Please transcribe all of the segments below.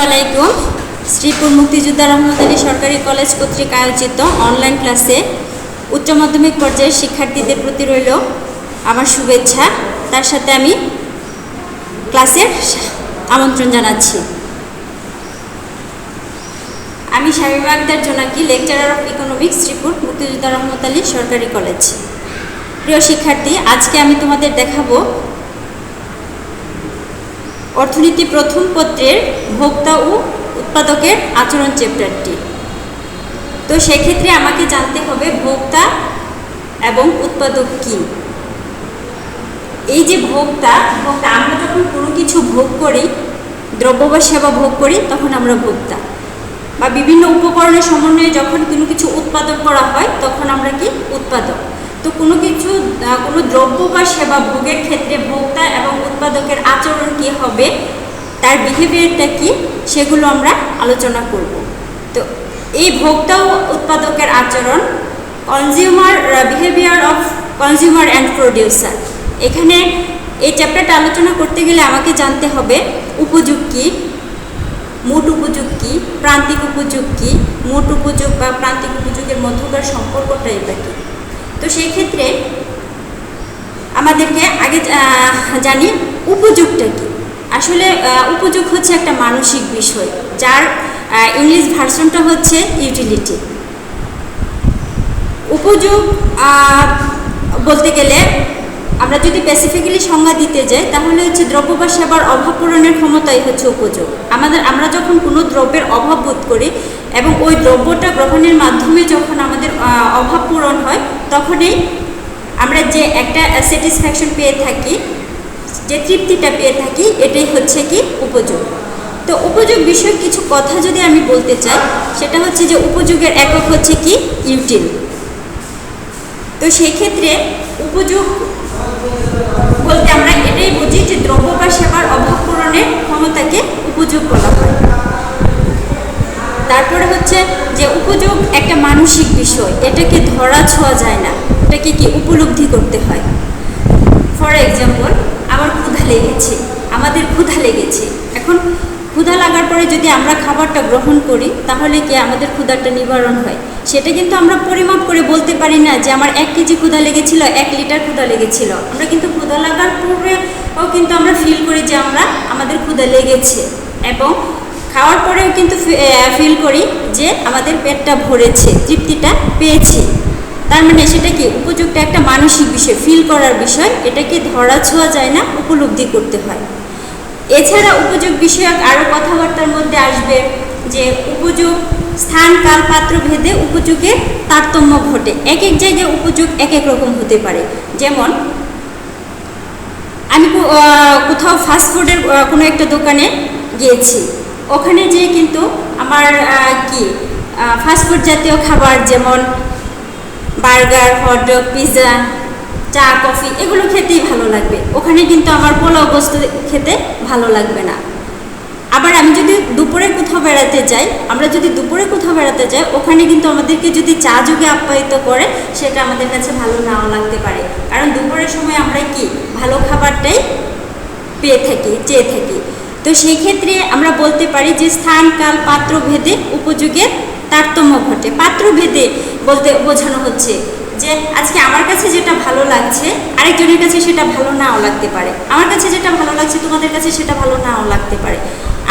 আলাইকুম। শ্রীপুর মুক্তিযোদ্ধা রহমত আলী সরকারি কলেজ কর্তৃক আয়োজিত অনলাইন ক্লাসে উচ্চ মাধ্যমিক পর্যায়ের শিক্ষার্থীদের প্রতি রইল আমার শুভেচ্ছা। তার সাথে আমি ক্লাসের আমন্ত্রণ জানাচ্ছি। আমি শামীমা আক্তার জোনাকি, লেকচারার অফ ইকোনমিক্স, শ্রীপুর মুক্তিযোদ্ধা রহমত আলী সরকারি কলেজ। প্রিয় শিক্ষার্থী, আজকে আমি তোমাদের দেখাবো অর্থনীতি প্রথম পত্রের ভোক্তা ও উৎপাদকের আচরণ চ্যাপ্টারটি। তো সেক্ষেত্রে আমাকে জানতে হবে ভোক্তা এবং উৎপাদক কী। এই যে ভোক্তা আমরা যখন কোনো কিছু ভোগ করি, দ্রব্য বা সেবা ভোগ করি, তখন আমরা ভোক্তা। বা বিভিন্ন উপকরণের সমন্বয়ে যখন কোনো কিছু উৎপাদন করা হয়, তখন আমরা কি উৎপাদক। তো কোনো দ্রব্য বা সেবা ভোগের ক্ষেত্রে ভোক্তা এবং উৎপাদকের আচরণ কী হবে, তার বিহেভিয়ারটা কি, সেগুলো আমরা আলোচনা করব। তো এই ভোক্তা ও উৎপাদকের আচরণ, behaviour of consumer and producer. এখানে এই চ্যাপ্টারটা আলোচনা করতে গেলে আমাকে জানতে হবে উপযোগ কী, মোট উপযোগ কী, প্রান্তিক উপযোগ কী, মোট উপযোগ বা প্রান্তিক উপযোগের মধ্যকার সম্পর্কটা এটা কী। তো সেই ক্ষেত্রে আমাদেরকে আগে জানি উপযোগটা কী। আসলে উপযোগ হচ্ছে একটা মানসিক বিষয়, যার ইংলিশ ভার্সনটা হচ্ছে ইউটিলিটি। উপযোগ বলতে গেলে আমরা যদি স্পেসিফিক্যালি সংজ্ঞা দিতে যাই, তাহলে হচ্ছে দ্রব্য বা সেবার অভাব পূরণের ক্ষমতাই হচ্ছে উপযোগ। আমরা যখন কোনো দ্রব্যের অভাব বোধ করি এবং ওই দ্রব্যটা গ্রহণের মাধ্যমে যখন আমাদের অভাব পূরণ হয়, তখনই আমরা যে একটা স্যাটিসফ্যাকশন পেয়ে থাকি, যে তৃপ্তিটা পেয়ে থাকি, এটাই হচ্ছে কি উপযোগ। তো উপযোগ বিষয়ক কিছু কথা যদি আমি বলতে চাই, সেটা হচ্ছে যে উপযোগের একক হচ্ছে কি ইউটিল। তো সেই ক্ষেত্রে উপযোগ বলতে আমরা এটাই বুঝি যে দ্রব্য বা সেবার অভাব পূরণের ক্ষমতাকে উপযোগ বলা হয়। তারপরে হচ্ছে যে উপযোগ একটা মানসিক বিষয়, এটাকে ধরা ছোঁয়া যায় না, এটাকে কি উপলব্ধি করতে হয়। ফর এক্সাম্পল, আমাদের ক্ষুধা লেগেছে। এখন ক্ষুধা লাগার পরে যদি আমরা খাবারটা গ্রহণ করি, তাহলে কি আমাদের ক্ষুধাটা নিবারণ হয়। সেটা কিন্তু আমরা পরিমাপ করে বলতে পারি না যে আমার 1 কেজি ক্ষুধা লেগেছিল, 1 লিটার ক্ষুধা লেগেছিল। আমরা কিন্তু ক্ষুধা লাগার পরেও কিন্তু আমরা ফিল করি যে আমাদের ক্ষুধা লেগেছে, এবং খাওয়ার পরেও কিন্তু ফিল করি যে আমাদের পেটটা ভরেছে, তৃপ্তিটা পেয়েছি। তার মানে সেটা কি উপযোগটা একটা মানসিক বিষয়, ফিল করার বিষয়, এটাকে ধরা ছোঁয়া যায় না, উপলব্ধি করতে হয়। এছাড়া উপযোগ বিষয়ক আরও কথাবার্তার মধ্যে আসবে যে উপযোগ স্থান কাল পাত্র ভেদে উপযোগের তারতম্য ঘটে। এক এক জায়গায় উপযোগ এক এক রকম হতে পারে। যেমন আমি কোথাও ফাস্টফুডের কোনো একটা দোকানে গিয়েছি, ওখানে যেয়ে কিন্তু আমার ফাস্টফুড জাতীয় খাবার যেমন বার্গার, হটডগ, পিৎজা, চা, কফি, এগুলো খেতেই ভালো লাগবে। ওখানে কিন্তু আমার পোলাও গোস্ত খেতে ভালো লাগবে না। আবার আমরা যদি দুপুরে কোথাও বেড়াতে যাই, ওখানে কিন্তু আমাদেরকে যদি চা যোগে আপ্যায়িত করে, সেটা আমাদের কাছে ভালো নাও লাগতে পারে। কারণ দুপুরের সময় আমরা ভালো খাবারটাই চেয়ে থাকি। তো সেই ক্ষেত্রে আমরা বলতে পারি যে স্থান কাল পাত্র ভেদে উপযোগের তারতম্য ঘটে। পাত্র ভেদে বলতে বোঝানো হচ্ছে যে আজকে আমার কাছে যেটা ভালো লাগছে, আরেকজনের কাছে সেটা ভালো নাও লাগতে পারে। আমার কাছে যেটা ভালো লাগছে, তোমাদের কাছে সেটা ভালো নাও লাগতে পারে।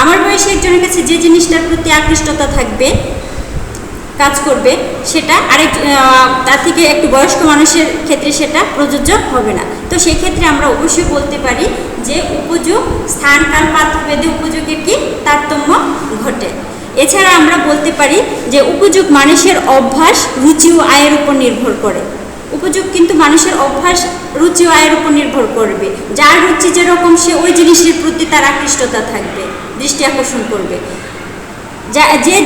আমার বয়সী একজনের কাছে যে জিনিসটার প্রতি আকৃষ্টতা থাকবে, কাজ করবে, সেটা তার থেকে একটু বয়স্ক মানুষের ক্ষেত্রে সেটা প্রযোজ্য হবে না। তো সেই ক্ষেত্রে আমরা অবশ্যই বলতে পারি যে উপযোগ স্থান কাল পাত্র ভেদে উপযোগের কি তারতম্য ঘটে। এছাড়া আমরা বলতে পারি যে উপযোগ মানুষের অভ্যাস, রুচি ও আয়ের উপর নির্ভর করে। উপযোগ কিন্তু মানুষের অভ্যাস, রুচি ও আয়ের উপর নির্ভর করবে। যার রুচি যেরকম, সে ওই জিনিসের প্রতি তার আকৃষ্টতা থাকবে, দৃষ্টি আকর্ষণ করবে।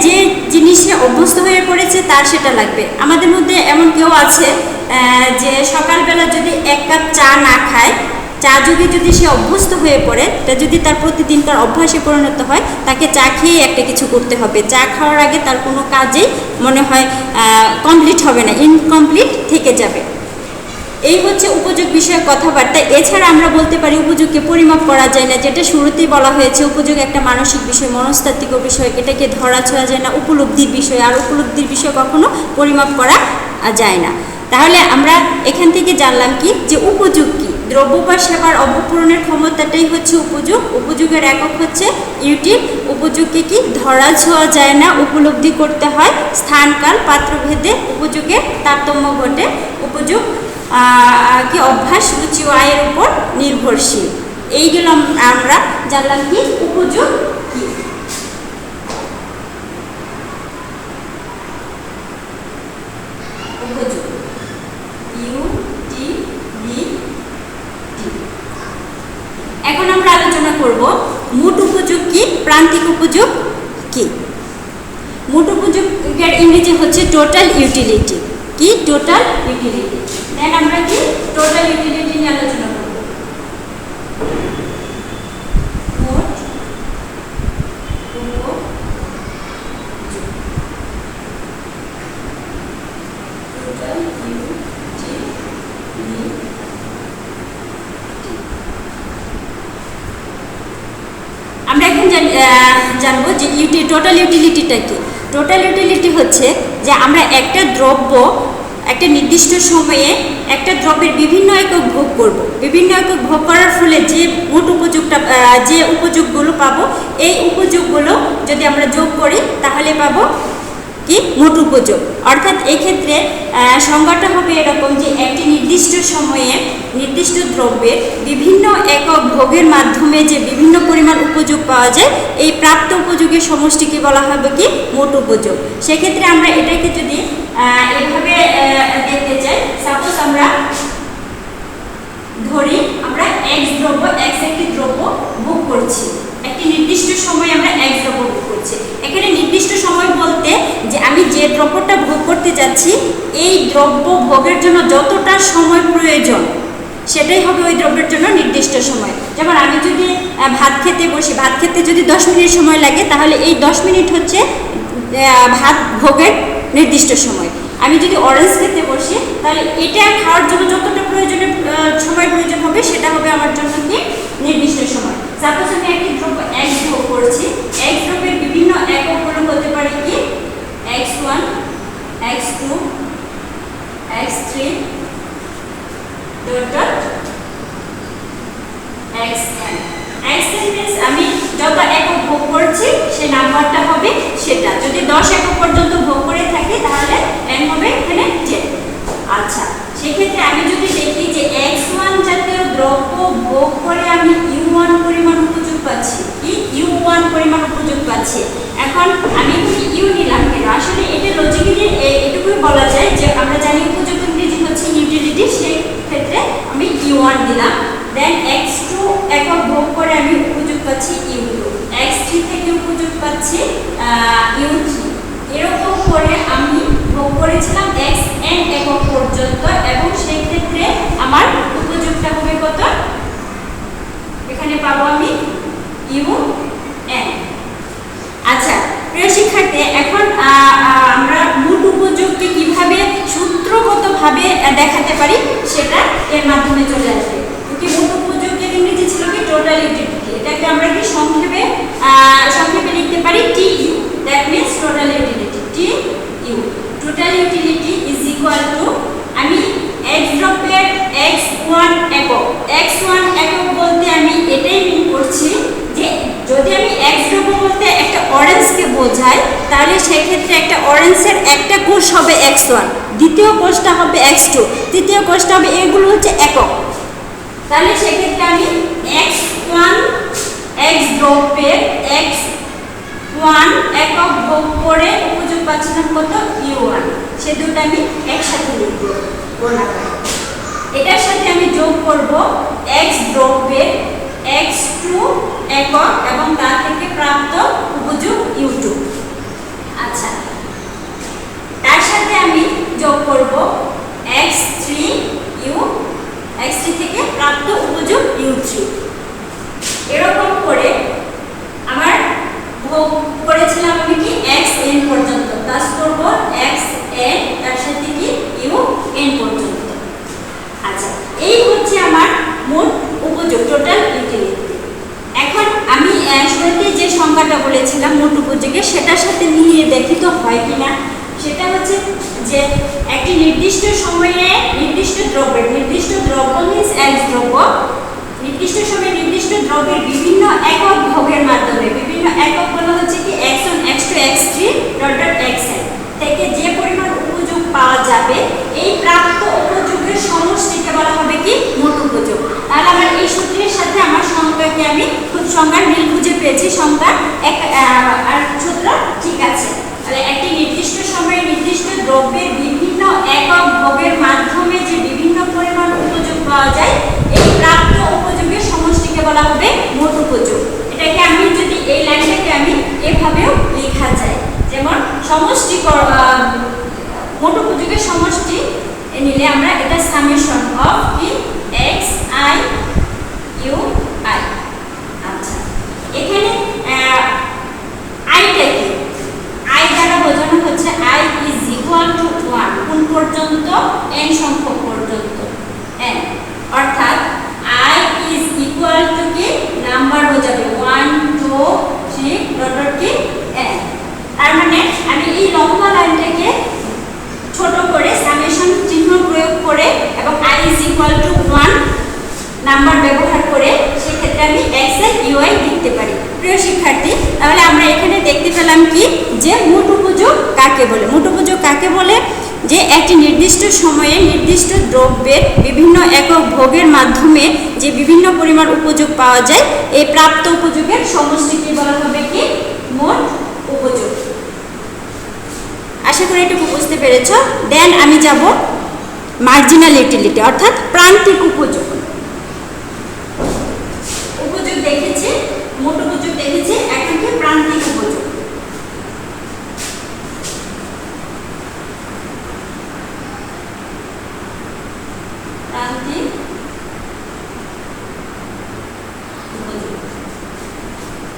যে জিনিসে অভ্যস্ত হয়ে পড়েছে, তার সেটা লাগবে। আমাদের মধ্যে এমন কেউ আছে যে সকালবেলা যদি 1 কাপ চা না খায়, চা যোগে যদি সে অভ্যস্ত হয়ে পড়ে, তা যদি তার প্রতিদিনকার অভ্যাসে পরিণত হয়, তাকে চা খেয়ে একটা কিছু করতে হবে। চা খাওয়ার আগে তার কোনো কাজেই মনে হয় কমপ্লিট হবে না, ইনকমপ্লিট থেকে যাবে। এই হচ্ছে উপযোগ বিষয়ক কথাবার্তা। এছাড়া আমরা বলতে পারি উপযোগকে পরিমাপ করা যায় না, যেটা শুরুতেই বলা হয়েছে। উপযোগ একটা মানসিক বিষয়, মনস্তাত্ত্বিক বিষয়, এটাকে ধরা ছোঁয়া যায় না, উপলব্ধির বিষয়। আর উপলব্ধির বিষয় কখনো পরিমাপ করা যায় না। তাহলে আমরা এখান থেকে জানলাম কি, যে উপযোগ কি, দ্রব্য বা সেবার অবপূরণের ক্ষমতাটাই হচ্ছে উপযোগ। উপযোগের একক হচ্ছে ইউটিল। উপযোগকে কি ধরা ছোঁয়া যায় না, উপলব্ধি করতে হয়। স্থানকাল পাত্রভেদে উপযোগের তারতম্য ঘটে। উপযোগ কি অভ্যাস, রুচি ও আয়ের উপর নির্ভরশীল। এইগুলো আমরা জানলাম কি উপযোগ কি। উপযোগ এখন আমরা আলোচনা করব মোট উপযোগ কি, প্রান্তিক উপযোগ কি। মোট উপযোগের ইংরেজি হচ্ছে টোটাল ইউটিলিটি। কি টোটাল ইউটিলিটি। দেন আমরা কি টোটাল ইউটিলিটি নিয়ে আলোচনা করব। মোট আমরা এখন জানবো যে টোটাল ইউটিলিটিটা কি। টোটাল ইউটিলিটি হচ্ছে যে আমরা একটা দ্রব্য একটা নির্দিষ্ট সময়ে একটা দ্রব্যের বিভিন্ন একক ভোগ করব। বিভিন্ন একক ভোগ করার ফলে যে মোট যে উপযোগগুলো পাবো, এই উপযোগগুলো যদি আমরা যোগ করি তাহলে পাবো কি মোট উপযোগ। অর্থাৎ এক্ষেত্রে সংজ্ঞাটা হবে এরকম যে একটি নির্দিষ্ট সময়ে নির্দিষ্ট দ্রব্যের বিভিন্ন একক ভোগের মাধ্যমে যে বিভিন্ন পরিমাণ উপযোগ পাওয়া যায়, এই প্রাপ্ত উপযোগের সমষ্টিকে বলা হবে কি মোট উপযোগ। সেক্ষেত্রে আমরা এটাকে যদি এভাবে দেখতে চাই, সাপোজ আমরা ধরি আমরা এক্স একটি দ্রব্য ভোগ করছি। একটি নির্দিষ্ট সময় আমরা এক্স দ্রব্য ভোগ করছি। এখানে নির্দিষ্ট সময় বলতে যে আমি যে দ্রব্যটা ভোগ করতে যাচ্ছি, এই দ্রব্য ভোগের জন্য যতটা সময় প্রয়োজন সেটাই হবে ওই দ্রব্যের জন্য নির্দিষ্ট সময়। যেমন আমি যদি ভাত খেতে বসি, ভাত খেতে যদি 10 মিনিট সময় লাগে, তাহলে এই 10 মিনিট হচ্ছে ভাত ভোগের নির্দিষ্ট সময়। আমি যদি অরেঞ্জ খেতে বসি, তাহলে এটা খাওয়ার জন্য যতটা সময় প্রয়োজন হবে সেটা হবে আমার জন্য কি নির্দিষ্ট সময়। সাপোজ আমি একটি দ্রব্য এক্স ভোগ করছি। এক্স দ্রব্যের বিভিন্ন এককগুলো হতে পারে কি x1, x2, x3 xn। xn means আমি যত একক ভোগ করছি সেই নাম্বারটা হবে সেটা। যদি 10 একক পর্যন্ত ভোগ করে থাকি তাহলে n হবে এখানে 10। আচ্ছা, সেক্ষেত্রে আমি যদি দেখি যে x1 জাতীয় দ্রব্য ভোগ করে আমি u1 পরিমাণ উপযোগ পাচ্ছি। কি u1 পরিমাণ উপযোগ পাচ্ছি। এখন আমি এখানে u নিলাম কেন? আসলে এটা লজিক্যালি এটুকুই বলা যায় যে আমরা জানি উপযোগ ইংরেজি হচ্ছে ইউটিলিটি, সেই ক্ষেত্রে আমি u1 দিলাম। দেন x2 একক ভোগ করে আমি উপযোগ পাচ্ছি u2, x3 থেকে উপযোগ পাচ্ছি u3। এরকম করে আমি ভোগ করেছিলাম xn একক পর্যন্ত, এবং সেই ক্ষেত্রে আমার উপযোগটা হবে কত? এখানে পাবো আমি un। আচ্ছা প্রিয় শিক্ষার্থী, এখন আমরা মোট উপযোগকে কিভাবে সূত্রগতভাবে দেখাতে পারি সেটা এর মাধ্যমে চলে আসবে। মোট উপযোগের ইংরেজি ছিল কি টোটাল ইউটিলিটি। এটাকে আমরা কি সংক্ষেপে লিখতে পারি TU। That means total utility TU। Total utility is equal two, আমি x দ্রব্যের x1 একক, x1 একক বলতে আমি এটাই মিন করছি যে যদি আমি x দ্রব্য বলতে একটা অরেঞ্জকে বোঝাই, তাহলে সেক্ষেত্রে একটা অরেঞ্জের একটা কোষ হবে x1, দ্বিতীয় কোষটা হবে x2, তৃতীয় কোষটা হবে, এগুলো হচ্ছে একক। তাহলে সেক্ষেত্রে আমি x1 x দ্রব্যের x1 একক ভোগ করে উপযোগ পাচ্ছিলাম কত u1। সে দুটো আমি একসাথে লিখব গুণাকার। এটার সাথে আমি যোগ করব x দ্রব্যের x2 একক এবং তার থেকে প্রাপ্ত উপযোগ u2। আচ্ছা, তার সাথে আমি যোগ করব x3 থেকে প্রাপ্ত উপযোগ u3। এরকম করে আমার ভোগ করেছিলাম আমি কি xn পর্যন্ত, প্লাস করব xn তার সাথে কি un পর্যন্ত। আচ্ছা, মোট উপযোগ, টোটাল ইউটিলিটি। এখন আমি শুরুতে যে সংজ্ঞাটা বলেছিলাম মোট উপযোগের, সেটার সাথে মিলিয়ে দেখি তো হয় কিনা। সেটা হচ্ছে যে একটি নির্দিষ্ট সময়ে নির্দিষ্ট দ্রব্যের, নির্দিষ্ট দ্রব্য মিন্স এক দ্রব্য, নির্দিষ্ট সময়ে নির্দিষ্ট দ্রব্যের বিভিন্ন একক ভোগের মাধ্যমে, বিভিন্ন একক বলা হচ্ছে কি x1 x2 x3 xn থেকে যে পরিমাণ উপযোগ পাওয়া যাবে, এই প্রাপ্ত উপযোগের সমষ্টিকে বলা হবে কি মোট উপযোগ। তাহলে আমার এই সূত্রের সাথে আমার সংজ্ঞাকে আমি খুব সংজ্ঞার মিল খুঁজে পেয়েছি, সংজ্ঞা আর সূত্র ঠিক আছে। তাহলে একটি নির্দিষ্ট সময়ে নির্দিষ্ট দ্রব্যের বিভিন্ন একক ভোগের মাধ্যমে যে বিভিন্ন পরিমাণ উপযোগ পাওয়া যায়, এই প্রাপ্ত উপযোগের সমষ্টিকে বলা হবে মোট উপযোগ। এটাকে আমি যদি এই লাইনটাকে আমি এভাবেও লেখা যায়, যেমন সমষ্টি মোট উপযোগের সমষ্টি নিলে আমরা এটা সামেশন অফ কি এক্স আই ইউ আই। আচ্ছা, এখানে আইটা কি, আই দ্বারা বোঝানো হচ্ছে আই ইজ ইকুয়াল টু 1 কোন পর্যন্ত, n সংখ্যক পর্যন্ত n, অর্থাৎ আই ইজ ইকুয়াল টু কি নাম্বার বোঝাবে 1 2 3 ডট কি n। তার মানে আমি এই লম্বা লাইনটাকে ছোট করে সামেশন চিহ্ন প্রয়োগ করে এবং i is equal two 1 number ব্যবহার করে সেক্ষেত্রে আমি x এর ui লিখতে পারি। প্রিয় শিক্ষার্থী, তাহলে আমরা এখানে দেখতে পেলাম কি যে মোট উপযোগ কাকে বলে। মোট উপযোগ কাকে বলে? যে একটি নির্দিষ্ট সময়ে নির্দিষ্ট দ্রব্যের বিভিন্ন একক ভোগের মাধ্যমে যে বিভিন্ন পরিমাণ উপযোগ পাওয়া যায়, এই প্রাপ্ত উপযোগের সমষ্টিকে বলা হবে কি মোট উপযোগ। আশা করি এটুকু বুঝতে পেরেছ। দেন আমি যাব মার্জিনাল ইউটিলিটি অর্থাৎ প্রান্তিক উপযোগ। উপযোগ দেখেছি, মোট উপযোগ দেখেছি, এখন কি প্রান্তিক উপযোগ। প্রান্তিক উপযোগ।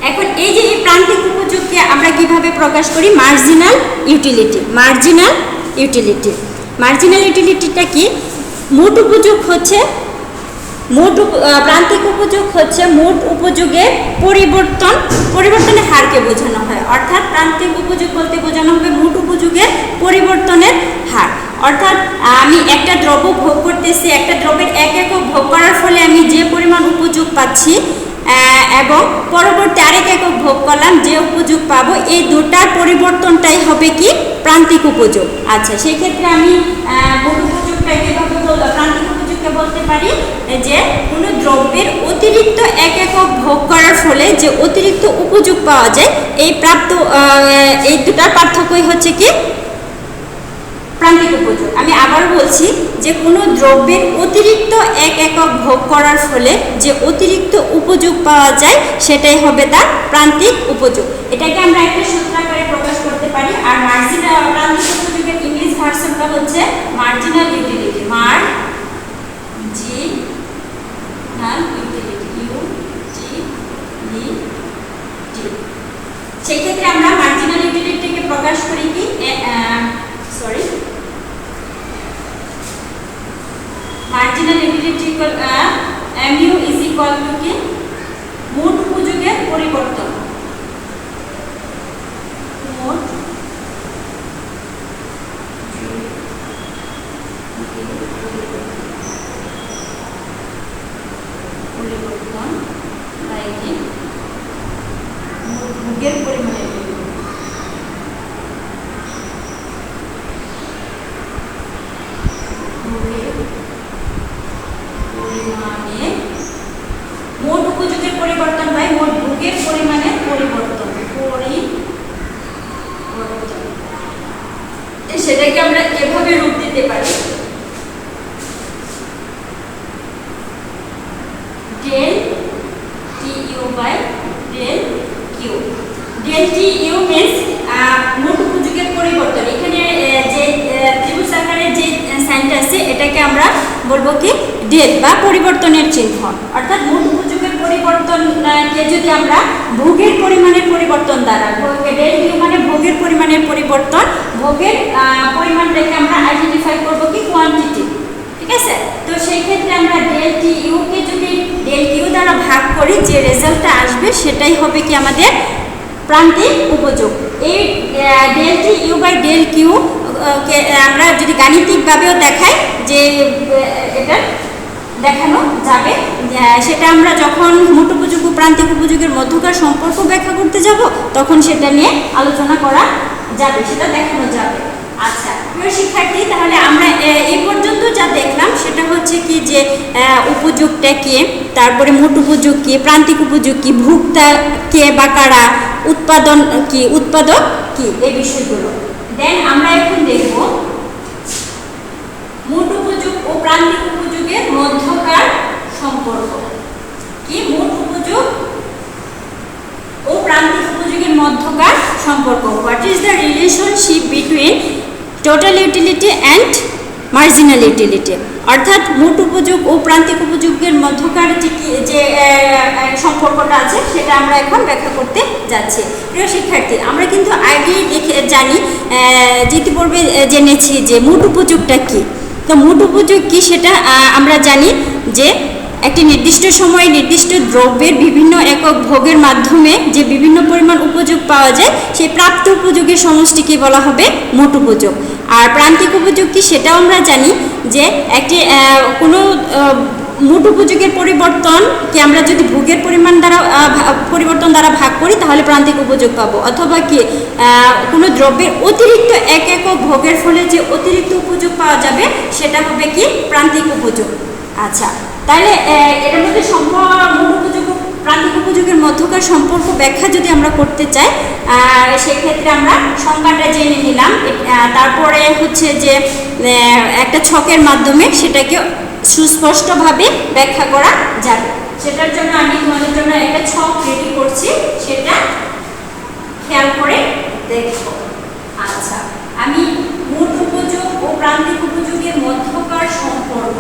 এখন এই যে এই প্রান্তিক উপযোগকে আমরা কিভাবে প্রকাশ করি? Marginal utility. Marginal utility, marginal ইউটিলিটিটা কি? মোট উপযোগ হচ্ছে প্রান্তিক উপযোগ হচ্ছে মোট উপযোগের পরিবর্তনের হারকে বোঝানো হয়। অর্থাৎ প্রান্তিক উপযোগ বলতে বোঝানো হবে মোট উপযোগের পরিবর্তনের হার। অর্থাৎ আমি একটা দ্রব্য ভোগ করতেছি, একটা দ্রব্যের এক একক ভোগ করার ফলে আমি যে পরিমাণ উপযোগ পাচ্ছি এবং পরবর্তী আরেক একক ভোগ করলাম যে উপযোগ পাবো, এই দুটার পরিবর্তনটাই হবে কি প্রান্তিক উপযোগ। আচ্ছা, সেই ক্ষেত্রে আমি মোট উপযোগটাকে কিভাবে বলবো? প্রান্তিক উপযোগকে বলতে পারি যে কোনো দ্রব্যের অতিরিক্ত এক একক ভোগ করার ফলে যে অতিরিক্ত উপযোগ পাওয়া যায়, এই দুটার পার্থক্যই হচ্ছে কি প্রান্তিক উপযোগ। আমি আবার বলছি যে কোনো দ্রব্যের অতিরিক্ত এক একক ভোগ করার ফলে যে অতিরিক্ত উপযোগ পাওয়া যায় সেটাই হবে তার প্রান্তিক উপযোগ। এটাকে আমরা একটা সূত্র আকারে প্রকাশ করতে পারি। আর মার্জিনাল প্রান্তিক উপযোগের ইংলিশ ভার্সনটা হচ্ছে marginal utility. Marginal utility, utility. সেক্ষেত্রে আমরা মার্জিনাল ইউটিলিটিকে প্রকাশ করি কি marginal utility equal mu is equal to কি মোট উপযোগের পরিবর্তন। মোট পরিবর্তন বাই কি মোট ভোগের পরিমাণের মোট উপযোগের পরিবর্তন বাই মোট ভোগের পরিমাণের পরিবর্তন। সেটাকে আমরা এভাবে রূপ দিতে পারি del T U by del Q. Del T U means মোট উপযোগের পরিবর্তন। এখানে যে ত্রিভুজ আকারের যে সাইনটা আছে এটাকে আমরা বলবো কি ডেল বা পরিবর্তনের চিহ্ন। অর্থাৎ মোট উপযোগের পরিবর্তনকে যদি আমরা ভোগের পরিমাণের পরিবর্তন দ্বারা, ডেল কিউ মানে ভোগের পরিমাণের পরিবর্তন, ভোগের পরিমাণটাকে আমরা আইডেন্টিফাই করবো কি কোয়ান্টিটি। ঠিক আছে, তো সেই ক্ষেত্রে আমরা ডেল টি ইউ কে যদি প্রান্তিক উপযোগ। এই del T U by del Q কে আমরা যদি গাণিতিকভাবেও দেখাই যে এটা দেখানো যাবে, সেটা আমরা যখন মোট উপযোগ ও প্রান্তিক উপযোগের মধ্যকার সম্পর্ক ব্যাখ্যা করতে যাব তখন সেটা নিয়ে আলোচনা করা যাবে, সেটা দেখানো যাবে। আচ্ছা প্রিয় শিক্ষার্থী, তাহলে আমরা এই পর্যন্ত যা দেখলাম সেটা হচ্ছে কি যে উপযোগটা কে, তারপরে মোট উপযোগ কি, প্রান্তিক উপযোগ কি, ভোক্তা কে বা কারা, উৎপাদন কি, উৎপাদক কি, এই বিষয়গুলো। দেন আমরা এখন দেখব মোট উপযোগ ও প্রান্তিক উপযোগের মধ্যকার সম্পর্ক কি। মোট উপযোগ ও প্রান্তিক উপযোগের মধ্যকার সম্পর্ক, what is the relationship between total utility and marginal utility, অর্থাৎ মোট উপযোগ ও প্রান্তিক উপযোগের মধ্যকার যে সম্পর্কটা আছে সেটা আমরা এখন ব্যাখ্যা করতে যাচ্ছি। প্রিয় শিক্ষার্থী, আমরা কিন্তু আগেই জানি ইতিপূর্বে জেনেছি যে মোট উপযোগটা কী। তো মোট উপযোগ কী সেটা আমরা জানি যে একটি নির্দিষ্ট সময়ে নির্দিষ্ট দ্রব্যের বিভিন্ন একক ভোগের মাধ্যমে যে বিভিন্ন পরিমাণ উপযোগ পাওয়া যায় সেই প্রাপ্ত উপযোগের সমষ্টিকে বলা হবে মোট উপযোগ। আর প্রান্তিক উপযোগ কি সেটাও আমরা জানি যে একটি কোনো মোট উপযোগের পরিবর্তনকে আমরা যদি ভোগের পরিবর্তন দ্বারা ভাগ করি তাহলে প্রান্তিক উপযোগ পাবো, অথবা কি কোনো দ্রব্যের অতিরিক্ত এক একক ভোগের ফলে যে অতিরিক্ত উপযোগ পাওয়া যাবে সেটা হবে কি প্রান্তিক উপযোগ। আচ্ছা, তাহলে এর মধ্যে মোট উপযোগ ও প্রান্তিক উপযোগের মধ্যকার সম্পর্ক ব্যাখ্যা যদি আমরা করতে চাই সেক্ষেত্রে আমরা সংজ্ঞাটা জেনে নিলাম, তারপরে হচ্ছে যে একটা ছকের মাধ্যমে সেটাকে সুস্পষ্টভাবে ব্যাখ্যা করা যাবে। সেটার জন্য আমি তোমাদের জন্য একটা ছক রেডি করছি, সেটা খেয়াল করে দেখব। আচ্ছা, আমি মোট উপযোগ ও প্রান্তিক উপযোগের মধ্যকার সম্পর্ক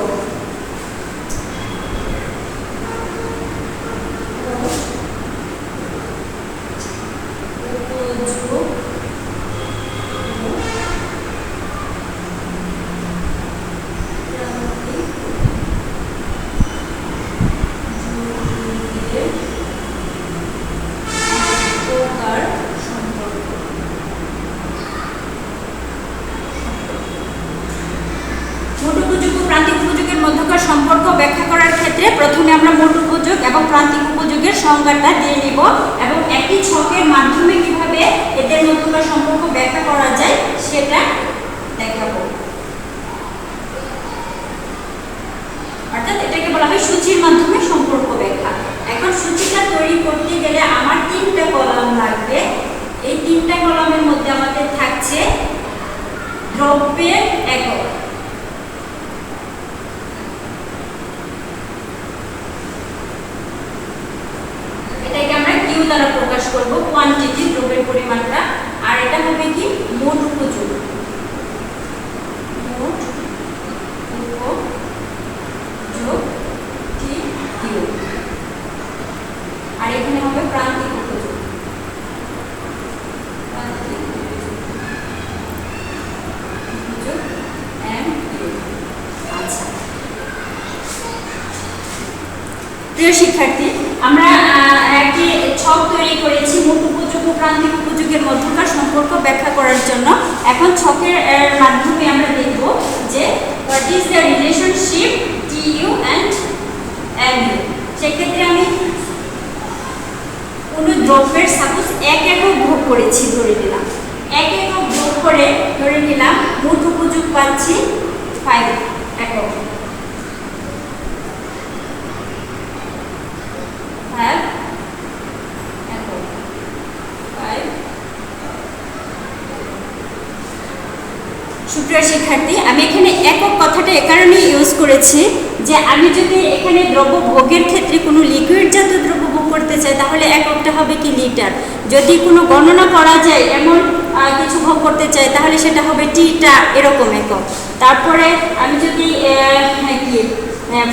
সম্পর্ক ব্যাখ্যা করার ক্ষেত্রে প্রথমে আমরা মোট উপযোগ এবং প্রান্তিক উপযোগের সংজ্ঞাটা দিয়ে নিব এবং একটি ছকের মাধ্যমে কিভাবে এদের মধ্যকার সম্পর্ক ব্যাখ্যা করা যায় সেটা দেখাবো। অর্থাৎ এটাকে বলা হয় সূচির মাধ্যমে সম্পর্ক ব্যাখ্যা। এখন সূচিটা তৈরি করতে গেলে আমার 3টা কলাম লাগবে। এই 3টা কলামের মধ্যে আমাদের থাকছে দ্রব্যের একক, দ্বারা প্রকাশ করব কোয়ান্টিটি, দ্রব্যের পরিমাণটা, আর এটা হবে কি মোট উপযোগ, মোট উপযোগ টি কিউ, আর এখানে হবে প্রান্তিক উপযোগ, প্রান্তিক উপযোগ এম কিউ। আচ্ছা প্রিয় শিক্ষার্থী, আমরা একটি ছক তৈরি করেছি মোট উপযোগ ও প্রান্তিক উপযোগের মধ্যকার সম্পর্ক ব্যাখ্যা করার জন্য। এখন ছকের মাধ্যমে আমরা দেখব যে what is the relationship T U and M U. সেক্ষেত্রে আমি কোনো দ্রব্যের সাপোজ এক একক ভোগ করেছি ধরে নিলাম, এক একক ভোগ করে ধরে নিলাম মোট উপযোগ পাচ্ছি 5 একক, সুপ্রিয় শিক্ষার্থী, আমি এখানে একক কথাটা এ কারণে ইউজ করেছি যে আমি যদি এখানে দ্রব্য ভোগের ক্ষেত্রে কোনো লিকুইড জাতীয় দ্রব্য ভোগ করতে চাই তাহলে এককটা হবে কি লিটার। যদি কোনো গণনা করা যায় এমন কিছু ভোগ করতে চাই তাহলে সেটা হবে টিটা, এরকম একক। তারপরে আমি যদি কি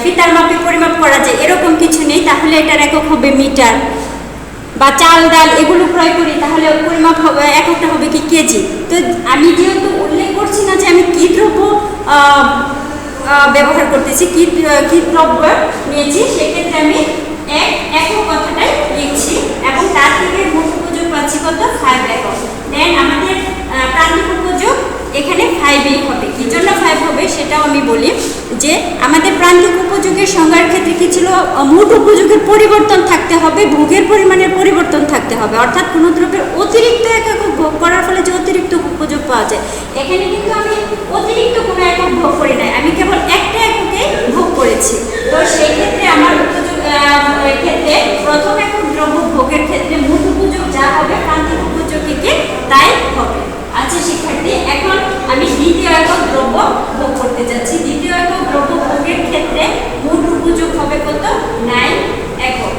ফিতার মাপে পরিমাপ করা যায় এরকম কিছু নেই তাহলে এটার একক হবে মিটার, বা চাল ডাল এগুলো ক্রয় করি তাহলে পরিমাপ হবে এককটা হবে কি কেজি। তো আমি যেহেতু উল্লেখ করছি না যে আমি কী দ্রব্য ব্যবহার করতেছি, কী দ্রব্য নিয়েছি, সেক্ষেত্রে আমি একক কথাটাই লিখছি এবং তার থেকে মোট উপযোগ পাচ্ছি কত 5 একক। দেন আমাদের প্রান্তিক উপযোগ এখানে 5ই হবে। কি জন্য 5 হবে সেটাও আমি বলি, যে আমাদের প্রান্তিক উপযোগের সংজ্ঞার ক্ষেত্রে কি ছিল, মোট উপযোগের পরিবর্তন থাকতে হবে, ভোগের পরিমাণের পরিবর্তন থাকতে হবে, অর্থাৎ কোনো দ্রব্যের অতিরিক্ত একক ভোগ করার ফলে যে অতিরিক্ত উপযোগ পাওয়া যায়। এখানে কিন্তু আমি অতিরিক্ত কোনো একক ভোগ করি নাই, আমি কেবল একটা এককে ভোগ করেছি। তো সেই ক্ষেত্রে আমার উপযোগ ক্ষেত্রে প্রথম একক দ্রব্য ভোগের ক্ষেত্রে মোট উপযোগ যা হবে প্রান্তিক উপযোগ থেকে তাই হবে। আচ্ছা শিক্ষার্থী, এখন আমি দ্বিতীয় একক দ্রব্য ভোগ করতে যাচ্ছি। দ্বিতীয় একক দ্রব্য ভোগের ক্ষেত্রে মোট উপযোগ হবে কত, 9 একক।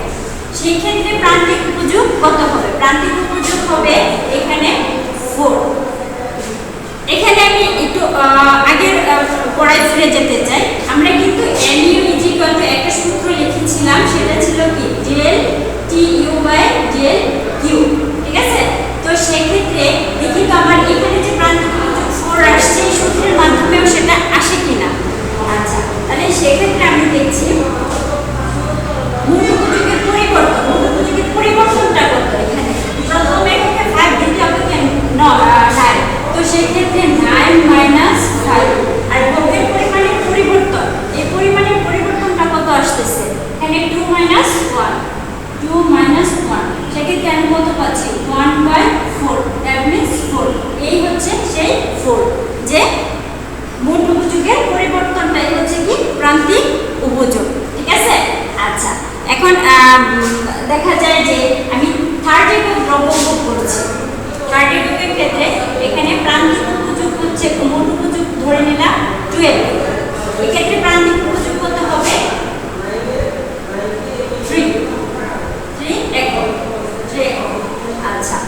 সেই ক্ষেত্রে প্রান্তিক উপযোগ কত হবে, প্রান্তিক উপযোগ হবে এখানে 4। এখানে আমি একটু আগের পড়ায় ফিরে যেতে চাই। আমরা কিন্তু mu একটা সূত্র লিখেছিলাম, সেটা ছিল কি, del tu by del q, ঠিক আছে? তো সেই ক্ষেত্রে দেখি তো আমার এখানে যে প্রান্তিক উপযোগ 4 আসছে, এই সূত্রের মাধ্যমেও সেটা আসে কিনা। আচ্ছা, তাহলে সেক্ষেত্রে আমি দেখছি মোট উপযোগের পরিবর্তন, মোট উপযোগের পরিবর্তনটা কত। এখানে প্রথম এককে 5, দ্বিতীয় এককে 9, তো সেই ক্ষেত্রে 9 minus 5। আর ভোগের পরিমাণের পরিবর্তন, এই পরিমাণের পরিবর্তনটা কত আসতেছে, এখানে 2 minus 1, 2 minus 1, সেক্ষেত্রে আমি কত পাচ্ছি, 1/4, দ্যাট মিন্স 4। এই হচ্ছে সেই 4, যে মোট উপযোগের পরিবর্তনটাই হচ্ছে কি প্রান্তিক উপযোগ, ঠিক আছে? আচ্ছা, এখন দেখা যায় যে আমি থার্ড একক দ্রব্য ভোগ করছি। থার্ড এককের ক্ষেত্রে এখানে প্রান্তিক উপযোগ হচ্ছে, মোট উপযোগ ধরে নিলাম 12। এক্ষেত্রে প্রান্তিক উপযোগ কত হবে, 3 একক। আচ্ছা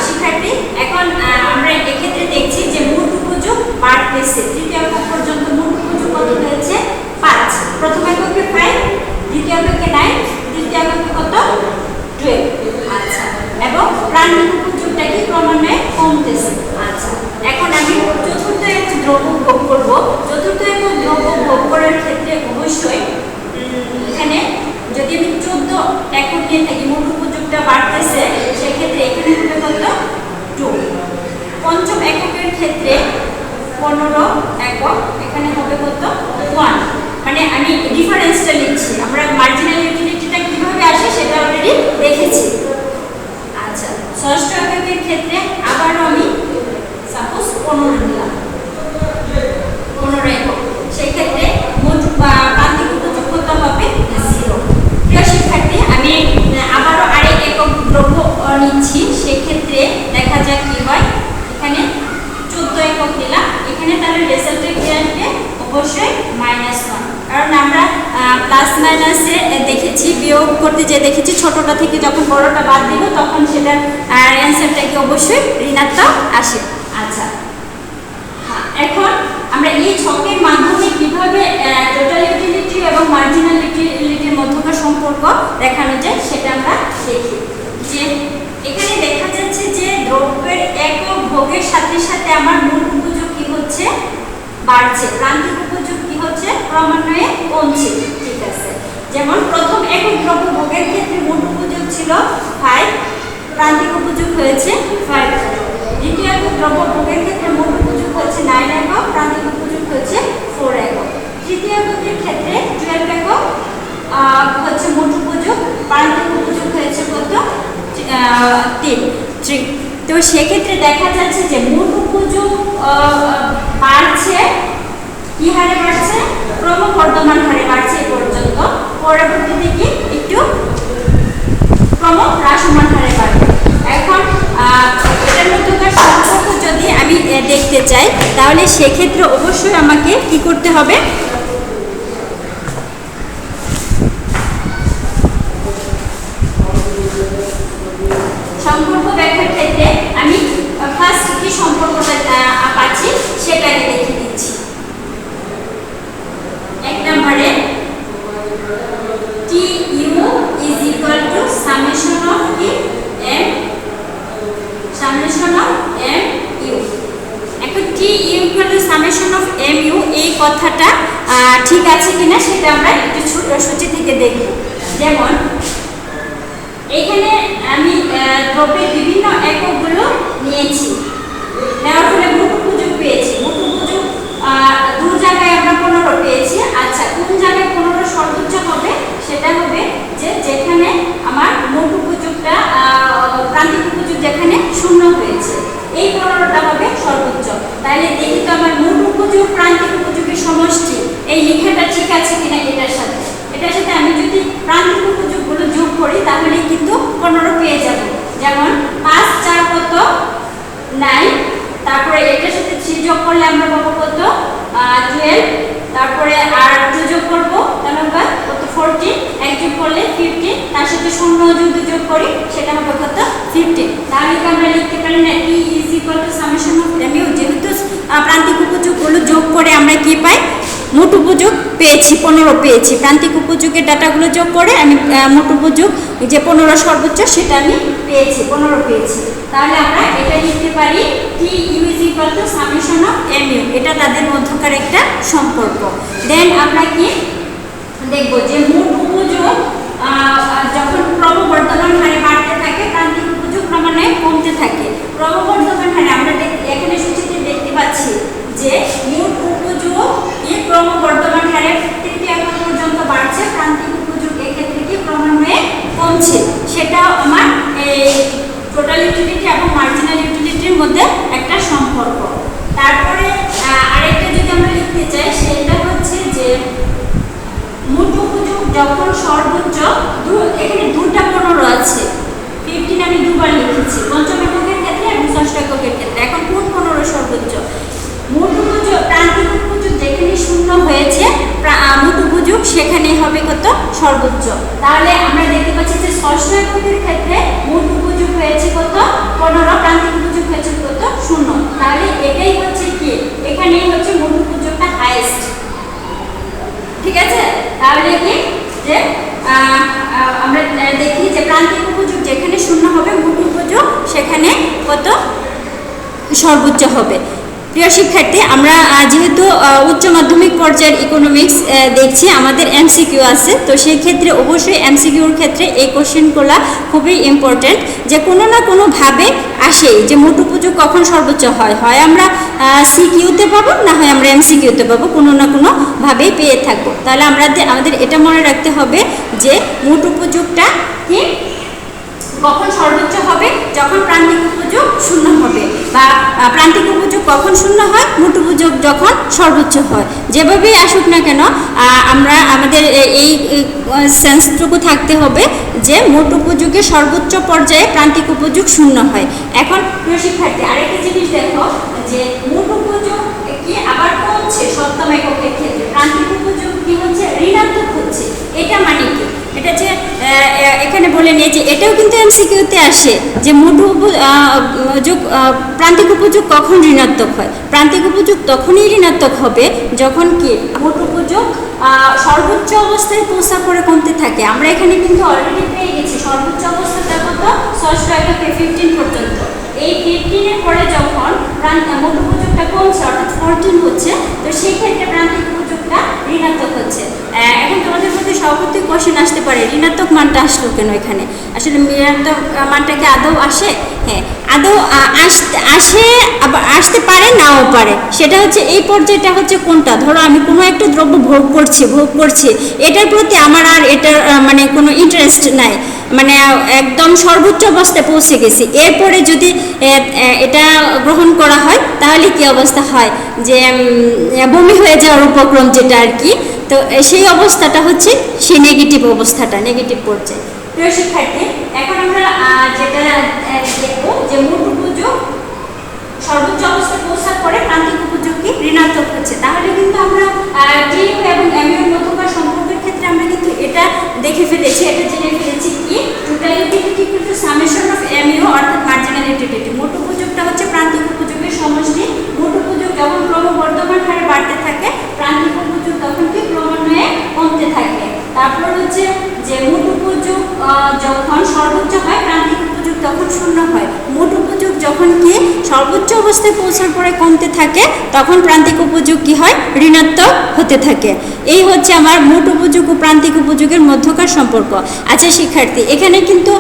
শিক্ষার্থী, এখন আমরা এক্ষেত্রে দেখছি যে মোট উপযোগ বাড়তেছে। তৃতীয় একক পর্যন্ত মোট উপযোগ কত হয়েছে, 5। প্রথম এককে 5, দ্বিতীয় এককে 9, তৃতীয় এককে কত, 12। আচ্ছা, এবং প্রান্তিক উপযোগটা কি ক্রমান্বয়ে কমতেছে। আচ্ছা, এখন আমি চতুর্থ একক দ্রব্য ভোগ করব। চতুর্থ একক দ্রব্য ভোগ করার ক্ষেত্রে অবশ্যই এখানে যদি আমি 14 একক নিয়ে থাকি, মোট উপযোগটা বাড়তেছে, সেক্ষেত্রে এখানে হবে কত, 2। পঞ্চম এককের ক্ষেত্রে 15 একক, এখানে হবে কত, 1। মানে আমি ডিফারেন্সটা লিখছি, আমরা মার্জিনাল ইউটিলিটিটা কিভাবে আসে সেটা অলরেডি দেখেছি। আচ্ছা, ষষ্ঠ এককের ক্ষেত্রে আবারও আমি সাপোজ 15 নিলাম, 15 একক, সেক্ষেত্রে মোট প্রান্তিক উপযোগ কত হবে, 0। প্রিয় শিক্ষার্থী, আমি আবারও আরেক একক দ্রব্য নিচ্ছি। সেক্ষেত্রে দেখা যাক কি হয়। এখানে 14 একক নিলাম, এখানে তাহলে রেজাল্টে কি আসবে, অবশ্যই -1, কারণ আমরা প্লাস মাইনাসে দেখেছি, বিয়োগ করতে যে দেখেছি ছোটটা থেকে যখন বড়টা বাদ দিব তখন সেটার অ্যান্সারটা কি অবশ্যই ঋণাত্মক আসে। আচ্ছা, এখন আমরা এই ছকের মাধ্যমে কিভাবে টোটাল ইউটিলিটি এবং মার্জিনাল ইউটিলিটির মধ্যকার সম্পর্ক দেখানো যায় সেটা আমরা দেখি। যে এখানে দেখা যাচ্ছে যে দ্রব্যের একক ভোগের সাথে সাথে আমার মোট উপযোগ কি হচ্ছে, বাড়ছে, প্রান্তিক উপযোগ কি হচ্ছে, ক্রমান্বয়ে কমছে, ঠিক আছে? যেমন প্রথম একক দ্রব্য ভোগের ক্ষেত্রে মোট উপযোগ ছিল 5, প্রান্তিক উপযোগ হয়েছে 5। দ্বিতীয় একক দ্রব্য ভোগের ক্ষেত্রে মোট উপযোগ হচ্ছে 9 একক, প্রান্তিক উপযোগ হচ্ছে 4 একক। তৃতীয় এককের ক্ষেত্রে 12 একক হচ্ছে মোট উপযোগ, প্রান্তিক উপযোগ হয়েছে কত, 3। তো সেক্ষেত্রে দেখা যাচ্ছে যে মোট উপযোগ বাড়ছে, কি হারে বাড়ছে, ক্রমবর্ধমান হারে বাড়ছে এই পর্যন্ত। পরবর্তীতে কি একটু ক্রম হ্রাসমান হারে বাড়বে। এখন এটার মধ্যকার সম্পর্ক যদি আমি দেখতে চাই, তাহলে সেক্ষেত্রে অবশ্যই আমাকে কি করতে হবে, সম্পর্ক ব্যাখ্যার ক্ষেত্রে আমি ফার্স্ট কি সম্পর্কটা পাচ্ছি সেটাকে দেখিয়ে দিচ্ছি। 1 নম্বরে tu is equal to summation of mu। এখন tu equal to summation of mu, এই কথাটা ঠিক আছে কিনা সেটা আমরা একটু সূচি থেকে দেখব। যেমন এখানে আমি দ্রব্যের বিভিন্ন একক 5 4 কত 9, তারপরে এটার সাথে 3 যোগ করলে আমরা পাবো কত 12, তারপরে আর 2 যোগ করব তাহলে হবে কত 14, 1 যোগ করলে 15, তার সাথে 0 যদি যোগ করি সেটা হবে কত 15। তাহলে কি আমরা লিখতে পারি না E is equal to summation of mu, যেহেতু প্রান্তিক উপযোগগুলো যোগ করে আমরা কি পাই মোট উপযোগ পেয়েছি 15 পেয়েছি, প্রান্তিক উপযোগের ডাটাগুলো যোগ করে আমি মোট উপযোগ যে 15 সর্বোচ্চ সেটা আমি পেয়েছি 15 পেয়েছি। তাহলে আমরা এটা লিখতে পারি T U is equal to summation of mu, এটা তাদের মধ্যকার একটা সম্পর্ক। দেন আমরা কি দেখব যে মোট উপযোগ যখন ক্রমবর্ধমান হারে বাড়তে থাকে প্রান্তিক উপযোগ ক্রমান্বয়ে কমতে থাকে। ক্রমবর্ধমান হারে আমরা এখানে সূচিতে দেখতে পাচ্ছি যে মোট উপযোগ এই ক্রমবর্ধমান হারে তৃতীয় একক পর্যন্ত বাড়ছে, প্রান্তিক উপযোগ এক্ষেত্রে কি ক্রমান্বয়ে কমছে। সেটা আমার এই টোটাল ইউটিলিটি এবং মার্জিনাল ইউটিলিটির মধ্যে একটা সম্পর্ক। তারপরে আরেকটা যদি আমরা লিখতে চাই সেটা হচ্ছে যে মোট উপযোগ যখন সর্বোচ্চ এখানে দুটা 15 আছে, 15 আমি দুবার লিখেছি পঞ্চম এককের ক্ষেত্রে এবং ষষ্ঠ এককের ক্ষেত্রে। এখন কোন 15 সর্বোচ্চ? মোট উপযোগ প্রান্তিক উপযোগ যেখানে শূন্য হয়েছে মোট উপযোগ সেখানেই হবে কত সর্বোচ্চ। তাহলে আমরা দেখতে পাচ্ছি যে ষষ্ঠ এককের ক্ষেত্রে মোট উপযোগ হয়েছে কত 15, প্রান্তিক উপযোগ হয়েছে কত 0। তাহলে এটাই হচ্ছে কি এখানেই হচ্ছে মোট উপযোগটা হাইয়েস্ট, ঠিক আছে। তাহলে কি যে আমরা দেখি যে প্রান্তিক উপযোগ যেখানে শূন্য হবে মোট উপযোগ সেখানে কত সর্বোচ্চ হবে। প্রিয় শিক্ষার্থী, আমরা যেহেতু উচ্চ মাধ্যমিক পর্যায়ের ইকোনমিক্স দেখছি, আমাদের এমসিকিউ আছে, তো সেই ক্ষেত্রে অবশ্যই এমসিকিউর ক্ষেত্রে এই কোশ্চেনগুলো খুবই ইম্পর্টেন্ট, যে কোনো না কোনোভাবে আসেই যে মোট উপযোগ কখন সর্বোচ্চ হয়, হয় আমরা সিকিউতে পাবো না হয় আমরা এমসিকিউতে পাবো, কোনো না কোনোভাবেই পেয়ে থাকবো। তাহলে আমাদের এটা মনে রাখতে হবে যে মোট উপযোগটা কি কখন সর্বোচ্চ হবে, যখন প্রান্তিক উপযোগ শূন্য হবে, বা প্রান্তিক উপযোগ কখন শূন্য হয়, মোট উপযোগ যখন সর্বোচ্চ হয়। যেভাবেই আসুক না কেন আমরা আমাদের এই সেন্সটুকু থাকতে হবে যে মোট উপযোগের সর্বোচ্চ পর্যায়ে প্রান্তিক উপযোগ শূন্য হয়। এখন প্রিয় শিক্ষার্থী আরেকটা জিনিস দেখো যে মোট উপযোগ কি আবার কমছে সপ্তম এককের ক্ষেত্রে, প্রান্তিক উপযোগ কি হচ্ছে ঋণাত্মক হচ্ছে। এটা মানে কি, এটা যে এখানে বলে নিয়ে যে এটাও কিন্তু এমসিকিউতে আসে যে মোট উপযোগ প্রান্তিক উপযোগ কখন ঋণাত্মক হয়। প্রান্তিক উপযোগ তখনই ঋণাত্মক হবে যখন কি মোট উপযোগ সর্বোচ্চ অবস্থায় পৌঁছা করে কমতে থাকে। আমরা এখানে কিন্তু অলরেডি পেয়ে গেছি সর্বোচ্চ অবস্থাটা কত ষষ্ঠ এককে 15 পর্যন্ত। এই 15 এর পরে যখন মোট উপযোগটা কমছে অর্থাৎ 14 হচ্ছে, তো সেই ক্ষেত্রে প্রান্তিক উপযোগটা ঋণাত্মক হচ্ছে। এখন তোমাদের মধ্যে সভাপতি কোশ্চেন আসতে পারে ঋণাত্মক মানটা আসলো কেন এখানে, আসলে ঋণাত্মক মানটা কি আদৌ আসে? হ্যাঁ, আদৌ আসে, আবার আসতে পারে নাও পারে। সেটা হচ্ছে এই পর্যায়টা হচ্ছে কোনটা, ধরো আমি কোনো একটা দ্রব্য ভোগ করছি, এটার প্রতি আমার আর এটার মানে কোনো ইন্টারেস্ট নাই, মানে একদম সর্বোচ্চ অবস্থায় পৌঁছে গেছি, এরপরে যদি এটা গ্রহণ করা হয় তাহলে কি অবস্থা হয়, যে বমি হয়ে যাওয়ার উপক্রম যেটা আর কি। তো সেই অবস্থাটা হচ্ছে সেই নেগেটিভ অবস্থাটা, নেগেটিভ পর্যায়ে। প্রিয় শিক্ষার্থী, এখন আমরা যেটা দেখবো যে মোট উপযোগ সর্বোচ্চ অবস্থায় পৌঁছার পরে প্রান্তিক উপযোগ কি ঋণাত্মক হচ্ছে। তাহলে কিন্তু আমরা টিইউ এবং এমইউ এর মধ্যকার সম্পর্কের ক্ষেত্রে আমরা কিন্তু এটা দেখে ফেলেছি, এটা জেনে ফেলেছি কি total utility equal to summation of mu অর্থাৎ মার্জিনাল ইউটিলিটি। মোট উপযোগটা হচ্ছে প্রান্তিক উপযোগের সমষ্টি। মোট উপযোগ যখন ক্রমবর্ধমান হারে বাড়তে থাকে, প্রান্তিক উপযোগ তখন কি ক্রমান্বয়ে কমতে থাকে। তারপর হচ্ছে যে মোট উপযোগ যখন সর্বোচ্চ হয়, প্রান্তিক উপযোগ তখন শূন্য হয়। মোট উপযোগ যখন কি সর্বোচ্চ অবস্থায় পৌঁছার পরে কমতে থাকে, তখন প্রান্তিক উপযোগ কি হয় ঋণাত্মক হতে থাকে। এই হচ্ছে আমার মোট উপযোগ ও প্রান্তিক উপযোগের মধ্যকার সম্পর্ক। আচ্ছা শিক্ষার্থী, এখানে কিন্তু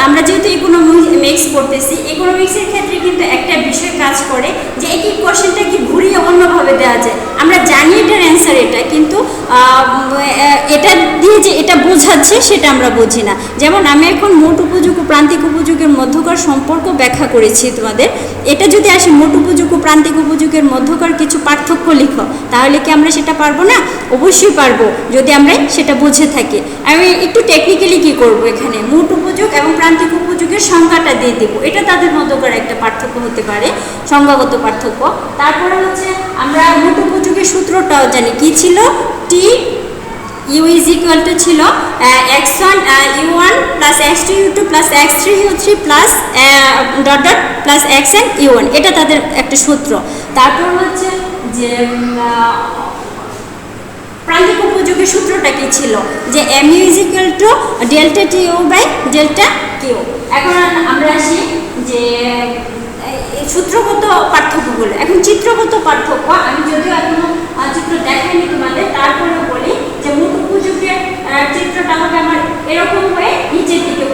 আমরা যেহেতু ইকোনমিক্স পড়তেছি, ইকোনমিক্সের ক্ষেত্রে কিন্তু একটা বিষয় কাজ করে যে এই কোশ্চেনটা কি ঘুরিয়ে অন্যভাবে দেওয়া যায়। আমরা জানি এটার অ্যান্সার এটা, কিন্তু এটা দিয়ে যে এটা বোঝাচ্ছে সেটা আমরা বুঝি না। যেমন আমি এখন মোট উপযোগ ও প্রান্তিক উপযোগের মধ্যকার সম্পর্ক ব্যাখ্যা করেছি তোমাদের। এটা যদি আসে মোট উপযোগ ও প্রান্তিক উপযোগের মধ্যকার কিছু পার্থক্য লিখো, তাহলে কি আমরা সেটা পারবো না? অবশ্যই পারবো, যদি আমরা সেটা বুঝে থাকি। আমি একটু টেকনিক্যালি কি করব, এখানে মোট উপযোগ এবং প্রান্তিক উপযোগের উপযোগের সংজ্ঞাটা দিয়ে দেবো। এটা তাদের মধ্যে করে একটা পার্থক্য হতে পারে, সংজ্ঞাগত পার্থক্য। তারপরে হচ্ছে আমরা মোট উপযোগের সূত্রটাও জানি, কি ছিল, T U is equal two ছিল x1 u1 plus x2 u2 plus x3 u3 plus dot dot plus xn u1, এটা তাদের একটা সূত্র। তারপর হচ্ছে যে প্রান্তিক উপযোগের সূত্রটা কি ছিল, যে mu is equal to delta T U by delta Q. এখন আমরা আসি যে সূত্রগত পার্থক্যগুলো। এখন চিত্রগত পার্থক্য আমি যদিও এখনো চিত্র দেখাইনি তোমাদের, তারপরে বলি যে মোট উপযোগের চিত্রটা হবে আমার এরকম হয়ে নিচের দিকে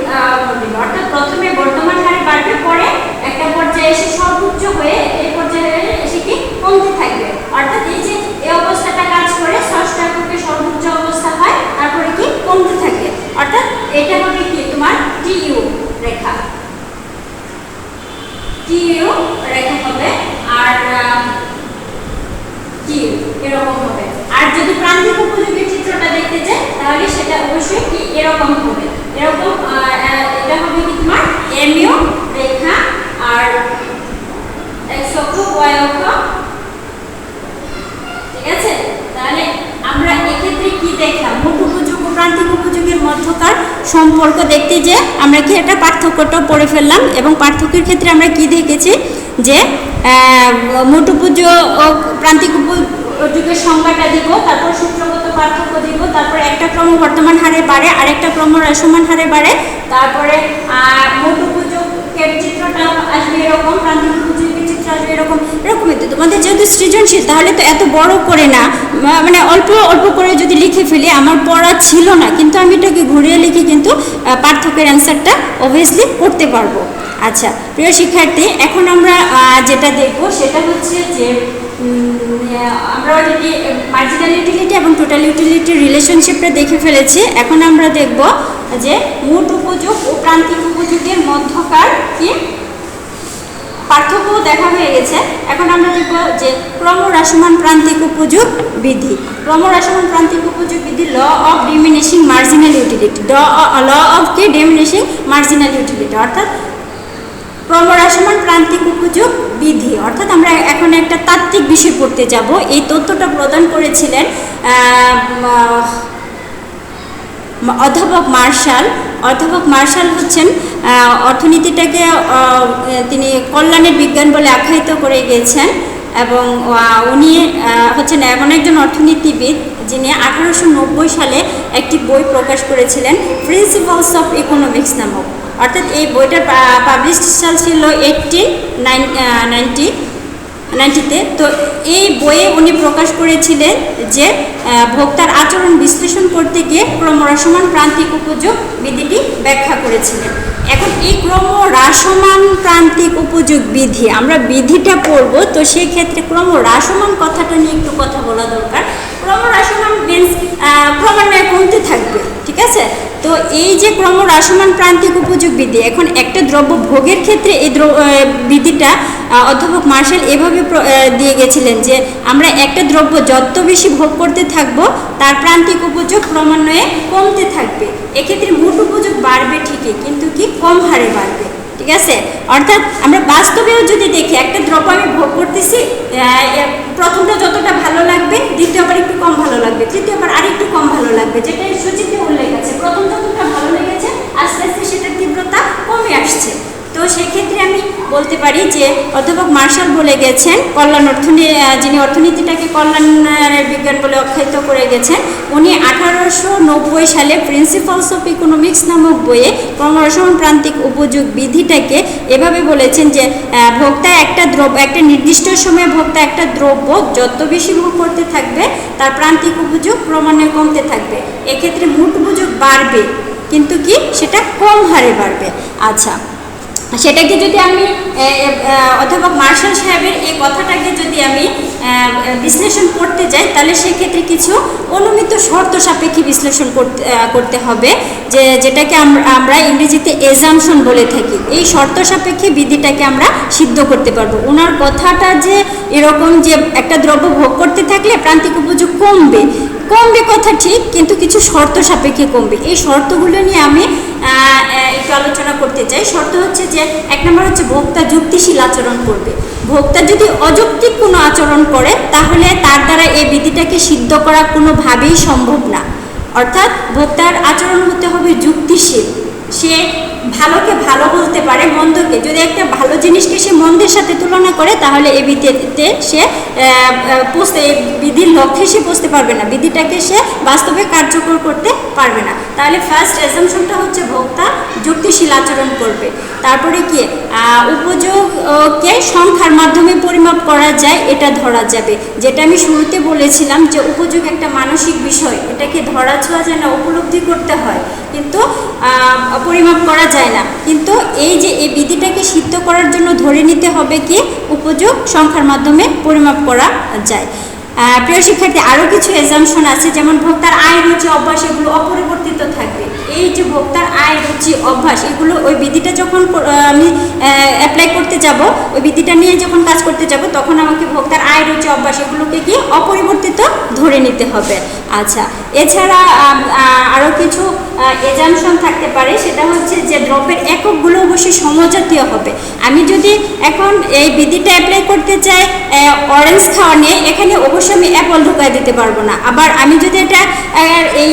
হবে, অর্থাৎ প্রথমে বর্তমান হারে বাড়বে, পরে একটা পর্যায়ে এসে সর্বোচ্চ হয়ে এই পর্যায়ে এসে কি কমতে থাকবে। অর্থাৎ এই যে এই অবস্থাটা কাজ করে ষষ্ঠ এককে সর্বোচ্চ অবস্থা হয়, তারপরে কি কমতে থাকে। অর্থাৎ এটা হবে কি তোমার টিইউ রেখা, টিইউ রেখা হবে, আর টিইউ এরকম হবে। আর যদি প্রান্তিক উপযোগের চিত্রটা দেখতে চাই তাহলে সেটা অবশ্যই কি এরকম হবে, এরকম এটা হবে কি তোমার এমইউ রেখা, আর x অক্ষ y অক্ষ, ঠিক আছে। তাহলে আমরা এক্ষেত্রে কি দেখলাম, মোট উপযোগ ও প্রান্তিক উপযোগের মধ্যকার সম্পর্ক দেখতে যে আমরা কি একটা পার্থক্যটা পড়ে ফেললাম, এবং পার্থক্যের ক্ষেত্রে আমরা কি দেখেছি যে মোট উপযোগ ও প্রান্তিক উপযোগের সংজ্ঞাটা দিব, তারপর সূত্রগত পার্থক্য দিব, তারপর একটা ক্রমবর্ধমান হারে বাড়ে, আরেকটা ক্রমহ্রাসমান হারে বাড়ে, তারপরে মোট উপযোগের চিত্রটা আসবে এরকম, প্রান্তিক উপযোগের চিত্র আসবে এরকম। এরকমই তো তোমাদের যেহেতু সৃজনশীল, তাহলে তো এত বড় করে না, মানে অল্প অল্প করে যদি লিখে ফেলি, আমার পড়া ছিল না, কিন্তু আমি এটাকে ঘুরিয়ে লিখে কিন্তু পার্থক্যের অ্যান্সারটা অবভিয়াসলি করতে পারবো। আচ্ছা প্রিয় শিক্ষার্থী, এখন আমরা যেটা দেখব সেটা হচ্ছে যে আমরা অলরেডি মার্জিনাল ইউটিলিটি এবং টোটাল ইউটিলিটির রিলেশনশিপটা দেখে ফেলেছি। এখন আমরা দেখব যে মোট উপযোগ ও প্রান্তিক উপযোগের মধ্যকার কি পার্থক্য দেখা হয়ে গেছে। এখন আমরা দেখব যে ক্রমহ্রাসমান প্রান্তিক উপযোগ বিধি। ক্রমহ্রাসমান প্রান্তিক উপযোগ বিধি law of diminishing marginal utility, law of কি ডিমিনিশিং মার্জিনাল ইউটিলিটি, অর্থাৎ ক্রমহ্রাসমান প্রান্তিক উপযোগ বিধি। অর্থাৎ আমরা এখন একটা তাত্ত্বিক বিষয় পড়তে যাব। এই তথ্যটা প্রদান করেছিলেন অধ্যাপক মার্শাল। অধ্যাপক মার্শাল হচ্ছেন অর্থনীতিটাকে তিনি কল্যাণের বিজ্ঞান বলে আখ্যায়িত করে গিয়েছেন, এবং উনি হচ্ছেন এমন একজন অর্থনীতিবিদ যিনি 1890 সালে একটি বই প্রকাশ করেছিলেন, প্রিন্সিপালস অফ ইকোনমিক্স নামক। অর্থাৎ এই বইটার পাবলিশ সাল ছিল 1890-তে। তো এই বইয়ে উনি প্রকাশ করেছিলেন যে ভোক্তার আচরণ বিশ্লেষণ করতে গিয়ে ক্রমহ্রাসমান প্রান্তিক উপযোগ বিধিটি ব্যাখ্যা করেছিলেন। এখন এই ক্রমহ্রাসমান প্রান্তিক উপযোগ বিধি আমরা বিধিটা পড়ব, তো সেই ক্ষেত্রে ক্রমহ্রাসমান কথাটা নিয়ে একটু কথা বলা দরকার। ক্রমহ্রাসমান মিন্স ক্রমান্বয়ে কমতে থাকবে, ঠিক আছে। তো এই যে ক্রমহ্রাসমান প্রান্তিক উপযোগ বিধি, এখন একটা দ্রব্য ভোগের ক্ষেত্রে এই বিধিটা অধ্যাপক মার্শাল এভাবে দিয়ে গেছিলেন যে আমরা একটা দ্রব্য যত বেশি ভোগ করতে থাকব তার প্রান্তিক উপযোগ ক্রমান্বয়ে কমতে থাকবে। এক্ষেত্রে মোট উপযোগ বাড়বে ঠিকই, কিন্তু কি কম হারে বাড়বে, ঠিক আছে। অর্থাৎ আমরা বাস্তবেও যদি দেখি, একটা দ্রব্য আমি ভোগ করতেছি, প্রথমটা যতটা ভালো লাগবে দ্বিতীয়বার একটু কম ভালো লাগবে, তৃতীয়বার আরেকটু কম ভালো লাগবে, যেটা সূচিতে উল্লেখ আছে। প্রথম যতটা ভালো লেগেছে আস্তে আস্তে সেটার তীব্রতা কমে আসছে। তো সেক্ষেত্রে আমি বলতে পারি যে অধ্যাপক মার্শাল বলে গেছেন, যিনি অর্থনীতিটাকে কল্যাণের বিজ্ঞান বলে আখ্যায়িত করে গেছেন, উনি 1890 সালে প্রিন্সিপালস অফ ইকোনমিক্স নামক বইয়ে ক্রমহ্রাসমান প্রান্তিক উপযোগ বিধিটাকে এভাবে বলেছেন যে ভোক্তা একটা নির্দিষ্ট সময়ে ভোক্তা একটা দ্রব্য যত বেশি ভোগ করতে থাকবে তার প্রান্তিক উপযোগ ক্রমান্বয়ে কমতে থাকবে। এক্ষেত্রে মোট উপযোগ বাড়বে, কিন্তু কি সেটা কম হারে বাড়বে। আচ্ছা, সেটাকে যদি আমি অধ্যাপক মার্শাল সাহেবের এই কথাটাকে যদি আমি বিশ্লেষণ করতে যাই, তাহলে সেক্ষেত্রে কিছু অনুমিত শর্ত সাপেক্ষে বিশ্লেষণ করতে হবে, যেটাকে আমরা ইংরেজিতে এজাম্পশন বলে থাকি। এই শর্ত সাপেক্ষে বিধিটাকে আমরা সিদ্ধ করতে পারবো। ওনার কথাটা যে এরকম যে একটা দ্রব্য ভোগ করতে থাকলে প্রান্তিক উপযোগ কমবে, কমবে কথা ঠিক, কিন্তু কিছু শর্ত সাপেক্ষে কমবে। এই শর্তগুলো নিয়ে আমি একটু আলোচনা করতে চাই। শর্ত হচ্ছে যে 1 নম্বর হচ্ছে ভোক্তা যুক্তিশীল আচরণ করবে। ভোক্তা যদি অযৌক্তিক কোনো আচরণ করে তাহলে তার দ্বারা এই বিধিটাকে সিদ্ধ করা কোনোভাবেই সম্ভব না। অর্থাৎ ভোক্তার আচরণ হতে হবে যুক্তিশীল। সে ভালোকে ভালো বলতে পারে, মন্দকে, যদি একটা ভালো জিনিসকে সে মন্দের সাথে তুলনা করে তাহলে এই বিধিতে সে বিধির লক্ষ্যে সে পৌঁছতে পারবে না, বিধিটাকে সে বাস্তবে কার্যকর করতে পারবে না। তাহলে ফার্স্ট অ্যাজাম্পশনটা হচ্ছে ভোক্তা যুক্তিশীল আচরণ করবে। তারপরে কি উপযোগকে সংখ্যার মাধ্যমে পরিমাপ করা যায়, এটা ধরা যাবে। যেটা আমি শুরুতে বলেছিলাম যে উপযোগ একটা মানসিক বিষয়, এটাকে ধরা ছোঁয়া যায় না, উপলব্ধি করতে হয়, কিন্তু পরিমাপ করা যায় না। কিন্তু এই যে এই বিধিটাকে সিদ্ধ করার জন্য ধরে নিতে হবে কি উপযোগ সংখ্যার মাধ্যমে পরিমাপ করা যায়। প্রিয় শিক্ষার্থী, আরও কিছু এজাম্পশন আছে, যেমন ভোক্তার আয়, রুচি, অভ্যাস এগুলো অপরিবর্তিত থাকবে। এই যে ভোক্তার আয়, রুচি, অভ্যাস এগুলো ওই বিধিটা যখন আমি অ্যাপ্লাই করতে যাব, ওই বিধিটা নিয়ে যখন কাজ করতে যাব, তখন আমাকে ভোক্তার আয়, রুচি, অভ্যাস এগুলোকে কি অপরিবর্তিত ধরে নিতে হবে। আচ্ছা, এছাড়া আরও কিছু এজাম্পশন থাকতে পারে, সেটা হচ্ছে যে দ্রব্যের এককগুলো অবশ্যই সমজাতীয় হবে। আমি যদি এখন এই বিধিটা অ্যাপ্লাই করতে চাই অরেঞ্জ খাওয়া নিয়ে, এখানে অবশ্যই আমি অ্যাপল ঢুকাই দিতে পারবো না। আবার আমি যদি এটা এই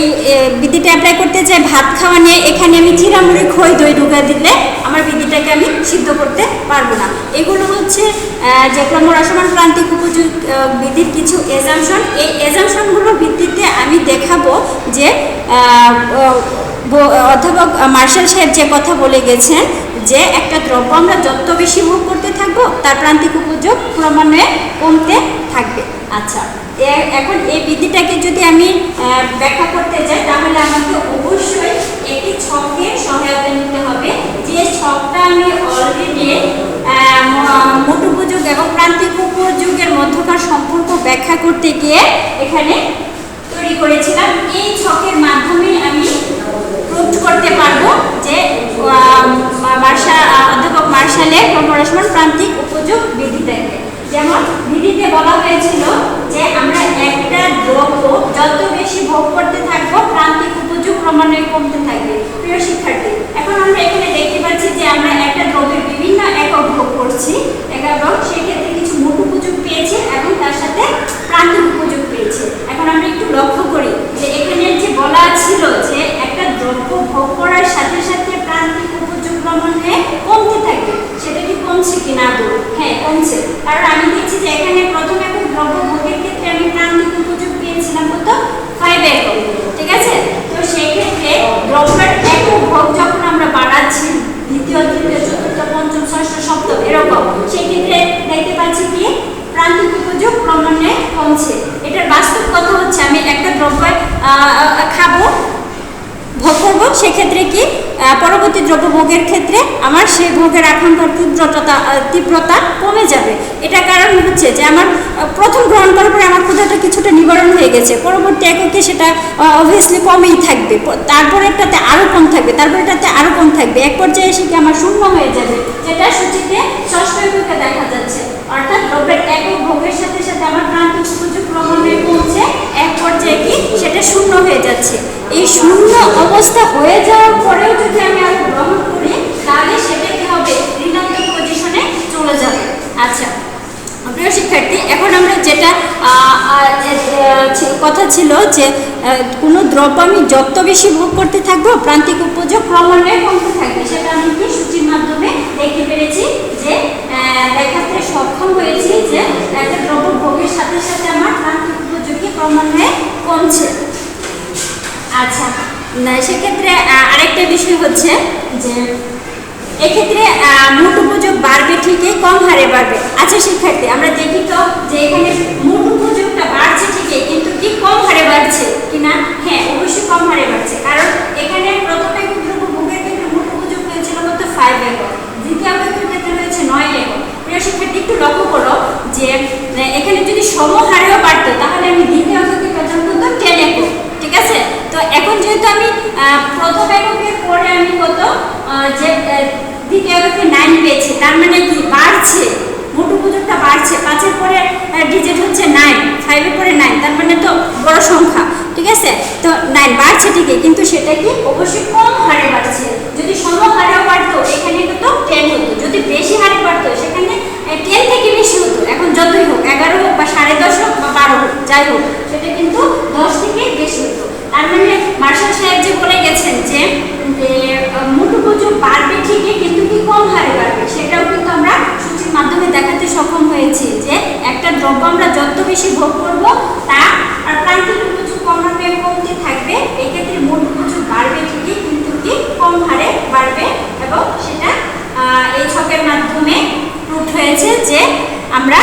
বিধিটা অ্যাপ্লাই করতে চাই ভাত খাওয়া নিয়ে, এখানে আমি চিরামুড়ি, খই, দই ঢুকাই দিলে আমার বিধিটাকে আমি সিদ্ধ করতে পারবো না। এগুলো হচ্ছে যে ক্রমহ্রাসমান প্রান্তিক উপযোগ বিধির কিছু এজাম্পশন। এই এজাম্পশনগুলোর ভিত্তিতে আমি দেখাবো যে অধ্যাপক মার্শাল সাহেব যে কথা বলে গেছেন যে একটা দ্রব্য আমরা যত বেশি ভোগ করতে থাকবো তার প্রান্তিক উপযোগ ক্রমান্বয়ে কমতে থাকবে। আচ্ছা, এখন এই বিধিটাকে যদি আমি ব্যাখ্যা করতে যাই তাহলে আমাকে অবশ্যই একটি ছকের সহায়তা নিতে হবে। যে ছকটা আমি অলরেডি মোট উপযোগ এবং প্রান্তিক উপযোগের মধ্যকার সম্পর্ক ব্যাখ্যা করতে গিয়ে এখানে তৈরি করেছিলাম। এই ছকের মাধ্যমে আমি প্রুভ করতে পারবো যে অধ্যাপক মার্শালের ক্রমহ্রাসমান প্রান্তিক উপযোগ বিধিটাকে। যেমন বিধিতে বলা হয়েছিল যে আমরা একটা দ্রব্য যত বেশি ভোগ করতে থাকবো প্রান্তিক উপযোগ ক্রমান্বয়ে কমতে থাকবে। প্রিয় শিক্ষার্থী, এখন আমরা এখানে দেখতে পাচ্ছি যে আমরা একটা দ্রব্যের বিভিন্ন একক ভোগ করছি এবং সেক্ষেত্রে কিছু মোট উপযোগ পেয়েছি এবং তার সাথে প্রান্তিক উপযোগ পেয়েছি। এখন আমরা একটু লক্ষ্য করি যে এখানে যে বলা ছিল যে একটা দ্রব্য ভোগ করার সাথে সাথে প্রান্তিক উপযোগ ক্রমান্বয়ে কমতে থাকবে, সেটা কি কমছে কিনা বলুন? হ্যাঁ, কমছে। কারণ আমি দেখছি যে এখানে প্রথম একক দ্রব্য ভোগের ক্ষেত্রে আমি প্রান্তিক উপযোগ পেয়েছিলাম কত 5 একক, ঠিক আছে? তো সেই ক্ষেত্রে দ্রব্যের একক ভোগ যখন আমরা বাড়াচ্ছি দ্বিতীয়, তৃতীয়, চতুর্থ, পঞ্চম, ষষ্ঠ, সপ্তম এরকম, সেই ক্ষেত্রে দেখতে পাচ্ছি কি প্রান্তিক উপযোগ ক্রমান্বয়ে কমছে। এটার বাস্তব কথা হচ্ছে আমি একটা দ্রব্য খাবো, ভোগ করবো, সেক্ষেত্রে কি পরবর্তী দ্রব্য ভোগের ক্ষেত্রে আমার সেই ভোগের আকাঙ্ক্ষার তীব্রতা কমে যাবে। এটা কারণ হচ্ছে যে আমার প্রথম গ্রহণ করার পরে আমার ক্ষুধাটা কিছুটা নিবারণ হয়ে গেছে, পরবর্তী এককে সেটা অবভিয়াসলি কমেই থাকবে, তারপরেরটাতে আরও কম থাকবে, তারপরেরটাতে আরও কম থাকবে, এক পর্যায়ে এসে কি আমার শূন্য হয়ে যাবে, যেটা সূচিতে ষষ্ঠ এককে দেখা যাচ্ছে। অর্থাৎ দ্রব্যের একক ভোগের সাথে সাথে আমার প্রান্তিক উপযোগ ক্রমান্বয়ে কমছে, এক পর্যায়ে কি সেটা শূন্য হয়ে যাচ্ছে। এই শূন্য অবস্থা হয়ে যাওয়ার পরেও যদি আমি আরো গ্রহণ করি তাহলে সেটা কি হবে, ঋণাত্মক পজিশনে চলে যাবে। আচ্ছা প্রিয় শিক্ষার্থী, এখন আমরা যেটা কথা ছিল যে কোনো দ্রব্য আমি যত বেশি ভোগ করতে থাকবো প্রান্তিক উপযোগ ক্রমান্বয়ে কমতে থাকবে, সেটা আমি কি সূচির মাধ্যমে দেখতে পেরেছি যে দেখাতে সক্ষম হয়েছি যে একটা দ্রব্য ভোগের সাথে সাথে আমার প্রান্তিক উপযোগী ক্রমান্বয়ে কমছে। আচ্ছা, সেক্ষেত্রে আরেকটা বিষয় হচ্ছে যে এক্ষেত্রে মোট উপযোগ বাড়বে ঠিকই, কম হারে বাড়বে। আচ্ছা শিক্ষার্থী, আমরা দেখি তো যে এখানে মোট উপযোগটা বাড়ছে ঠিকই, কিন্তু কি কম হারে বাড়ছে কিনা? হ্যাঁ, অবশ্যই কম হারে বাড়ছে, কারণ এখানে প্রথম একক দ্রব্য ভোগের ক্ষেত্রে মোট উপযোগ হয়েছিল কত 5 একক, দ্বিতীয় এককের ক্ষেত্রে হয়েছে 9 একক। প্রিয় শিক্ষার্থী, একটু লক্ষ্য করো যে এখানে যদি সমহারেও বাড়তো তাহলে আমি দ্বিতীয় এককে পেতাম কত 10 একক, ঠিক আছে? তো এখন যেহেতু আমি প্রথম এককের পরে আমি কত যে দ্বিতীয় এককে 9 পেয়েছি, তার মানে কি বাড়ছে, মোট উপযোগটা বাড়ছে। 5 এর পরে ডিজিট হচ্ছে 9, 5 এর পরে 9, তার মানে তো বড় সংখ্যা। তো আছে। তো 9 বাড়ছে ঠিকই, কিন্তু সেটা কি অবশ্যই কম হারে বাড়ছে। যদি সম হারেও বাড়তো এখানে কিন্তু 10 হতো, যদি বেশি হারে বাড়তো সেখানে 10 থেকে বেশি হতো। এখন যতই হোক, 11 হোক বা 10.5 হোক বা 12 হোক, যাই হোক, সেটা কিন্তু 10 থেকে বেশি হতো। তার মানে মার্শাল সাহেব যে বলে গেছেন যে মোট উপযোগ বাড়বে ঠিকই, কিন্তু কি কম হারে বাড়বে, সেটাও কিন্তু আমরা সূচির মাধ্যমে দেখাতে সক্ষম হয়েছি যে একটা দ্রব্য আমরা যত বেশি ভোগ করব তা প্রান্তিক উপযোগ ক্রমান্বয়ে কমতে থাকবে। এক্ষেত্রে মোট উপযোগ বাড়বে ঠিকই, কিন্তু কি কম হারে বাড়বে। এবং সেটা এই ছকের মাধ্যমে প্রুফ হয়েছে যে আমরা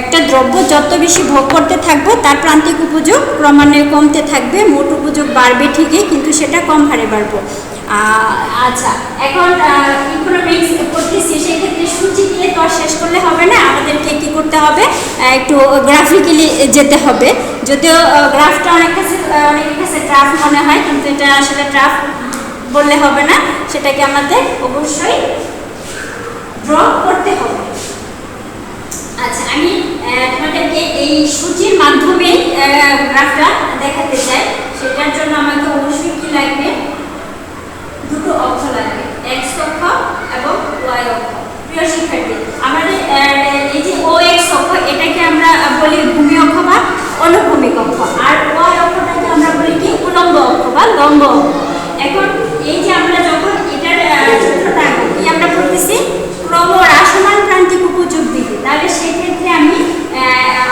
একটা দ্রব্য যত বেশি ভোগ করতে থাকবো তার প্রান্তিক উপযোগ ক্রমান্বয়ে কমতে থাকবে, মোট উপযোগ বাড়বে ঠিকই, কিন্তু সেটা কম হারে বাড়বো। আচ্ছা, এখন ইকোনমিক্স পড়তেছি, সেক্ষেত্রে সূচি দিয়ে তো আর শেষ করলে হবে না, আমাদেরকে কি করতে হবে, একটু গ্রাফিক্যালি যেতে হবে। যদিও গ্রাফটা অনেকের কাছে ট্রাফ মনে হয়, কিন্তু এটা আসলে ট্রাফ বললে হবে না, সেটাকে আমাদের অবশ্যই ড্র করতে হবে। আচ্ছা, আমি তোমাদেরকে এই সূচির মাধ্যমে গ্রাফটা দেখাতে চাই। সেটার জন্য আমাকে অবশ্যই কি লাগবে, দুটো অক্ষ লাগবে, x অক্ষ এবং y অক্ষ। প্রিয় শিক্ষার্থী, আমাদের এই যে OX অক্ষ, এটাকে আমরা বলি ভূমি অক্ষ বা অনুভূমিক অক্ষ, আর y অক্ষটাকে আমরা বলি কি উল্লম্ব অক্ষ বা লম্ব অক্ষ। এখন এই যে আমরা যখন এটার সূত্রটা আঁকবো, কি আমরা পড়তেছি ক্রমহ্রাসমান প্রান্তিক উপযোগ বিধি, তাহলে সেক্ষেত্রে আমি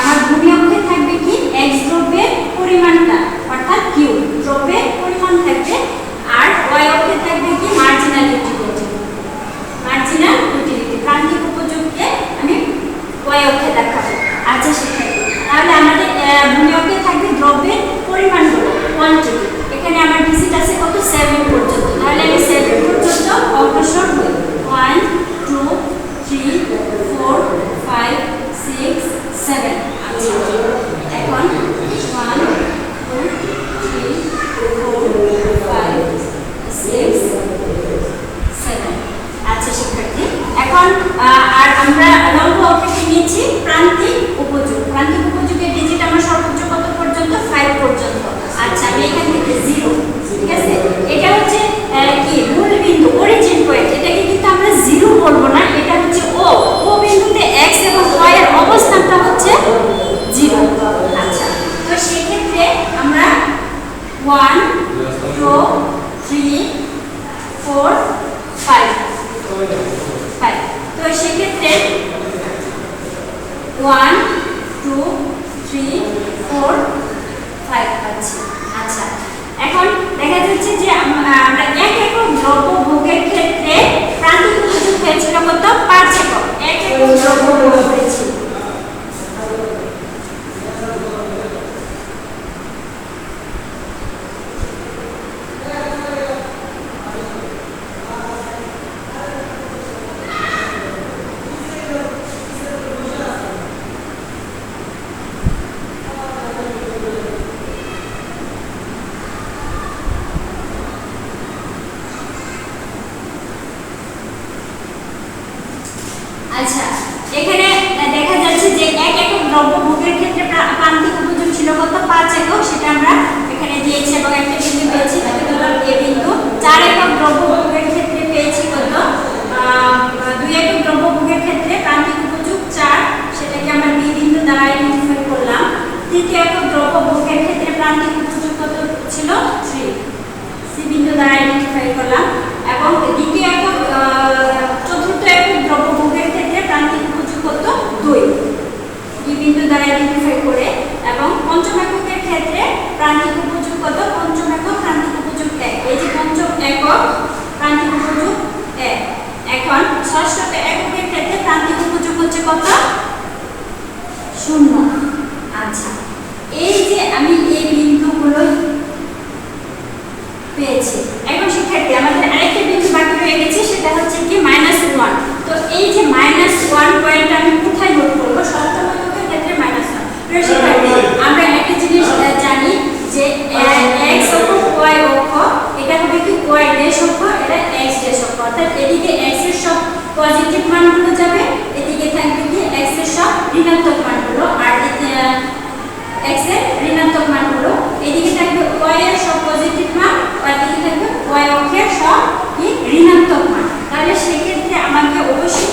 আমার ভূমি অক্ষে থাকবে কি x দ্রব্যের পরিমাণটা, অর্থাৎ q দ্রব্যের পরিমাণ থাকবে, আর y অক্ষে থাকবে কি মার্জিনাল ইউটিলিটি। মার্জিনাল ইউটিলিটি প্রান্তিক উপযোগকে আমি y অক্ষে দেখাবো। আচ্ছা শিক্ষার্থী, তাহলে আমাদের ভূমি অক্ষে থাকবে দ্রব্যের পরিমাণগুলো, কোয়ান্টিটি। এখানে আমার ডিজিট আছে কত, 7 পর্যন্ত, তাহলে আমি 7 পর্যন্ত অগ্রসর হই। 1 2 3 4 5 6 7। আচ্ছা, এখন 1 2 3 4 5 6 7। আচ্ছা শিক্ষার্থী, এখন আর আমরা লম্ব অক্ষকে নিয়েছি প্রান্তিক উপযোগ। প্রান্তিক উপযোগের ডিজিট আমার সর্বোচ্চ কত পর্যন্ত, 5 পর্যন্ত। আচ্ছা, আমি এখান থেকে 0, ঠিক আছে, এটা হচ্ছে কি মূল বিন্দু, অরিজিন পয়েন্ট। এটাকে কিন্তু আমরা 0 বলবো না, এটা হচ্ছে ও বিন্দুতে x এবং y এর অবস্থানটা হচ্ছে 0। আচ্ছা, তো সেক্ষেত্রে আমরা 1 2 3 4 5, তো সেক্ষেত্রে 1 2 3 4 5 পাচ্ছি। আচ্ছা, এখন দেখা যাচ্ছে যে আমরা 1 একক দ্রব্য ভোগের ক্ষেত্রে প্রান্তিক উপযোগ হয়েছিল কত, 5 একক। 1 একক দ্রব্য ভোগ হয়েছিল। আচ্ছা, এখানে দেখা যাচ্ছে যে 1 একক দ্রব্য ভোগের ক্ষেত্রে প্রান্তিক উপযোগ ছিল কত, 5 একক, সেটা আমরা এখানে দিয়েছি এবং একটা বিন্দু পেয়েছি, তাকে বললাম a বিন্দু। 4 একক দ্রব্য ভোগের ক্ষেত্রে পেয়েছি কত, 2 একক দ্রব্য ভোগের ক্ষেত্রে প্রান্তিক উপযোগ 4, সেটাকে আমরা b বিন্দু দ্বারা আইডেন্টিফাই করলাম। 3 একক দ্রব্য ভোগের ক্ষেত্রে প্রান্তিক উপযোগ কত ছিল, 3, c বিন্দু দ্বারা আইডেন্টিফাই করলাম। এবং দ্বিতীয় একক চতুর্থ একক দ্রব্য ভোগের ক্ষেত্রে প্রান্তিক উপযোগ কত, 2, d বিন্দু দ্বারা আইডেন্টিফাই করে। এবং পঞ্চম এককের ক্ষেত্রে প্রান্তিক উপযোগ কত, পঞ্চম একক প্রান্তিক উপযোগ 1, এই যে পঞ্চম একক প্রান্তিক উপযোগ 1। এখন ষষ্ঠ এককের ক্ষেত্রে প্রান্তিক উপযোগ হচ্ছে কত, 0। আচ্ছা, এই যে আমি এই বিন্দুগুলো পেয়েছি। এখন শিক্ষার্থী, আমাদের আরেকটা বিন্দু বাকি রয়ে গেছে, সেটা হচ্ছে কি -1। তো এই যে -1 পয়েন্টটা আমি কোথায় নোট করব, সপ্তম এককের ক্ষেত্রে -1। প্রিয় শিক্ষার্থী, আমরা একটা জিনিস জানি যে x অক্ষ y অক্ষ, এটা হবে কি y ড্যাশ অক্ষ, এটা x ড্যাশ অক্ষ, অর্থাৎ এদিকে x এর সব পজিটিভ মানগুলো যাবে, এদিকে থাকবে কি x এর সব ঋণাত্মক মানগুলো, আর x এর ঋণাত্মক মানগুলো সব কি ঋণাত্মক মান। তাহলে সেক্ষেত্রে আমাকে অবশ্যই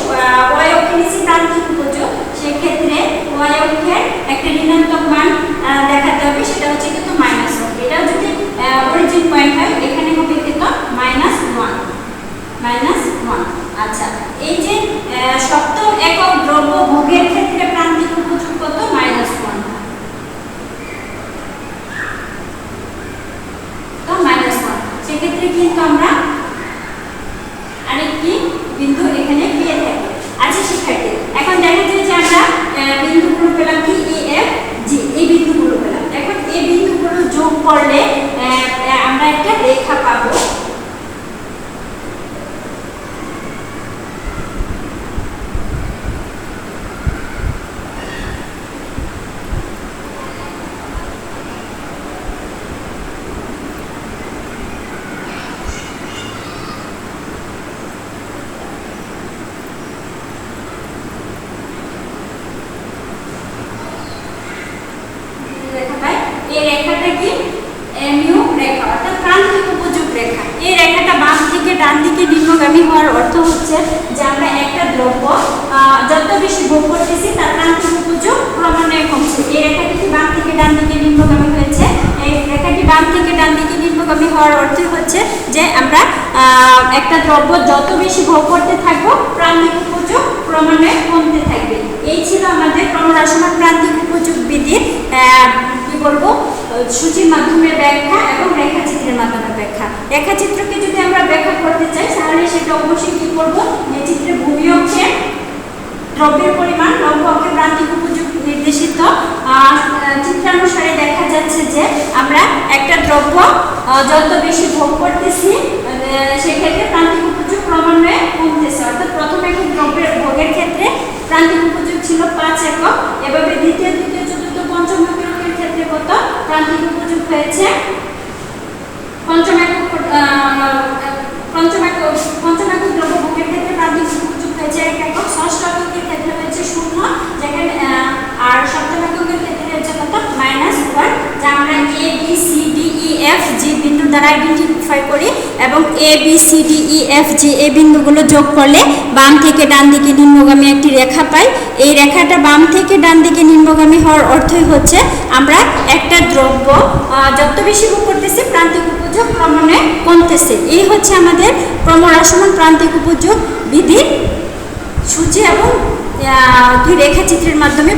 ওয়াই অক্ষে নিচে প্রান্তিক উপযোগ, সেক্ষেত্রে ওয়াই অক্ষের একটা ঋণাত্মক মান দেখাতে হবে, সেটা হচ্ছে কিন্তু -1। এটাও যদি অরিজিন পয়েন্ট হয় এখানে হবে কিন্তু -1। আচ্ছা, এই যে সপ্তম একক দ্রব্য ভোগের ক্ষেত্রে প্রান্তিক উপযোগ কত? -1। তো -1, সেক্ষেত্রে কিন্তু আমরা আরেকটি বিন্দু এখানে পেয়ে থাকি। আচ্ছা শিক্ষার্থী, এখন দেখা যায় যে আমরা বিন্দুগুলো পেলাম কি ই এফ জি, এই বিন্দুগুলো পেলাম। এখন এই বিন্দুগুলো যোগ করলে আমরা একটা রেখা পাবো। এই রেখাটা কি এমইউ রেখা, অর্থাৎ প্রান্তিক উপযোগ রেখা। এই রেখাটা বাম থেকে ডান দিকে নিম্নগামী হওয়ার অর্থ হচ্ছে যে আমরা একটা দ্রব্য যত বেশি ভোগ করতেছি তার প্রান্তিক উপযোগ ক্রমান্বয়ে কমছে। এই রেখাটি কি বাম থেকে ডান দিকে নিম্নগামী হয়েছে। এই রেখাটি বাম থেকে ডান দিকে নিম্নগামী হওয়ার অর্থ হচ্ছে যে আমরা একটা দ্রব্য যত বেশি ভোগ করতে থাকবো প্রান্তিক উপযোগ ক্রমান্বয়ে কমতে থাকবে। এই ছিল আমাদের ক্রমহ্রাসমান প্রান্তিক উপযোগ বিধির কি বলবো সূচির মাধ্যমে ব্যাখ্যা এবং রেখাচিত্রের মাধ্যমে ব্যাখ্যা। রেখাচিত্রকে যদি আমরা ব্যাখ্যা করতে চাই তাহলে সেটা অবশ্যই কি করব, এই চিত্রে ভূমি অক্ষে দ্রব্যের পরিমাণ, লম্ব অক্ষে প্রান্তিক উপযোগ নির্দেশিত। চিত্রানুসারে দেখা যাচ্ছে যে আমরা একটা দ্রব্য যত বেশি ভোগ করতেছি সেক্ষেত্রে প্রান্তিক উপযোগ ক্রমান্বয়ে কমতেছে। অর্থাৎ প্রথম একক দ্রব্যের ভোগের ক্ষেত্রে প্রান্তিক উপযোগ ছিল 5 একক, এভাবে দ্বিতীয় তৃতীয় চতুর্থ পঞ্চম এককের ক্ষেত্রে কত প্রান্তিক উপযোগ হয়েছে? পঞ্চম একক দ্রব্য ভোগের ক্ষেত্রে প্রান্তিক উপযোগ হয়েছে 1 একক, ষষ্ঠ এককের ক্ষেত্রে হয়েছে 0, যেখানে আর সপ্তম এককের ক্ষেত্রে হচ্ছে কত -1, যা আমরা A B C D E F G বিন্দু দ্বারা আইডেন্টিফাই করি এবং A B C D E F G এই বিন্দুগুলো যোগ করলে বাম থেকে ডান দিকে নিম্নগামী একটি রেখা পাই। এই রেখাটা বাম থেকে ডান দিকে নিম্নগামী হওয়ার অর্থই হচ্ছে আমরা একটা দ্রব্য যত বেশি ভোগ করতেছি প্রান্তিক উপযোগ ক্রমান্বয়ে কমতেছে। এই হচ্ছে আমাদের ক্রমহ্রাসমান প্রান্তিক উপযোগ বিধির সূচি এবং কি রেখাচিত্রের মাধ্যমে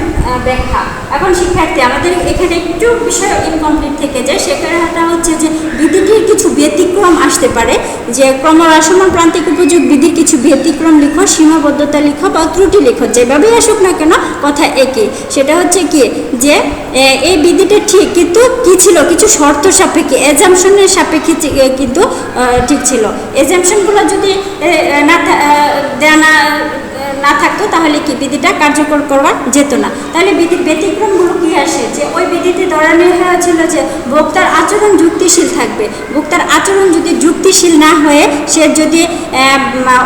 ব্যাখ্যা। এখন শিক্ষার্থী আমাদের এখানে একটু বিষয় ইনকমপ্লিট থেকে যায়, সেটা হচ্ছে যে বিধিটির কিছু ব্যতিক্রম আসতে পারে, যে ক্রমহ্রাসমান প্রান্তিক উপযোগ বিধির কিছু ব্যতিক্রম লিখো, সীমাবদ্ধতা লিখো বা ত্রুটি লিখো, যেভাবেই আসুক না কেন কথা একই। সেটা হচ্ছে কি যে এই বিধিটা ঠিক, কিন্তু কি ছিল কিছু শর্ত সাপেক্ষে, এজাম্পশনের সাপেক্ষে কিন্তু ঠিক ছিল। এজাম্পশনগুলো যদি না থাকতো তাহলে কি বিধিটা কার্যকর করা যেত না। তাহলে বিধির ব্যতিক্রমগুলো কি আসে, যে ওই বিধিতে ধরা নেওয়া হয়েছিল যে ভোক্তার আচরণ যুক্তিশীল থাকবে। ভোক্তার আচরণ যদি যুক্তিশীল না হয়ে সে যদি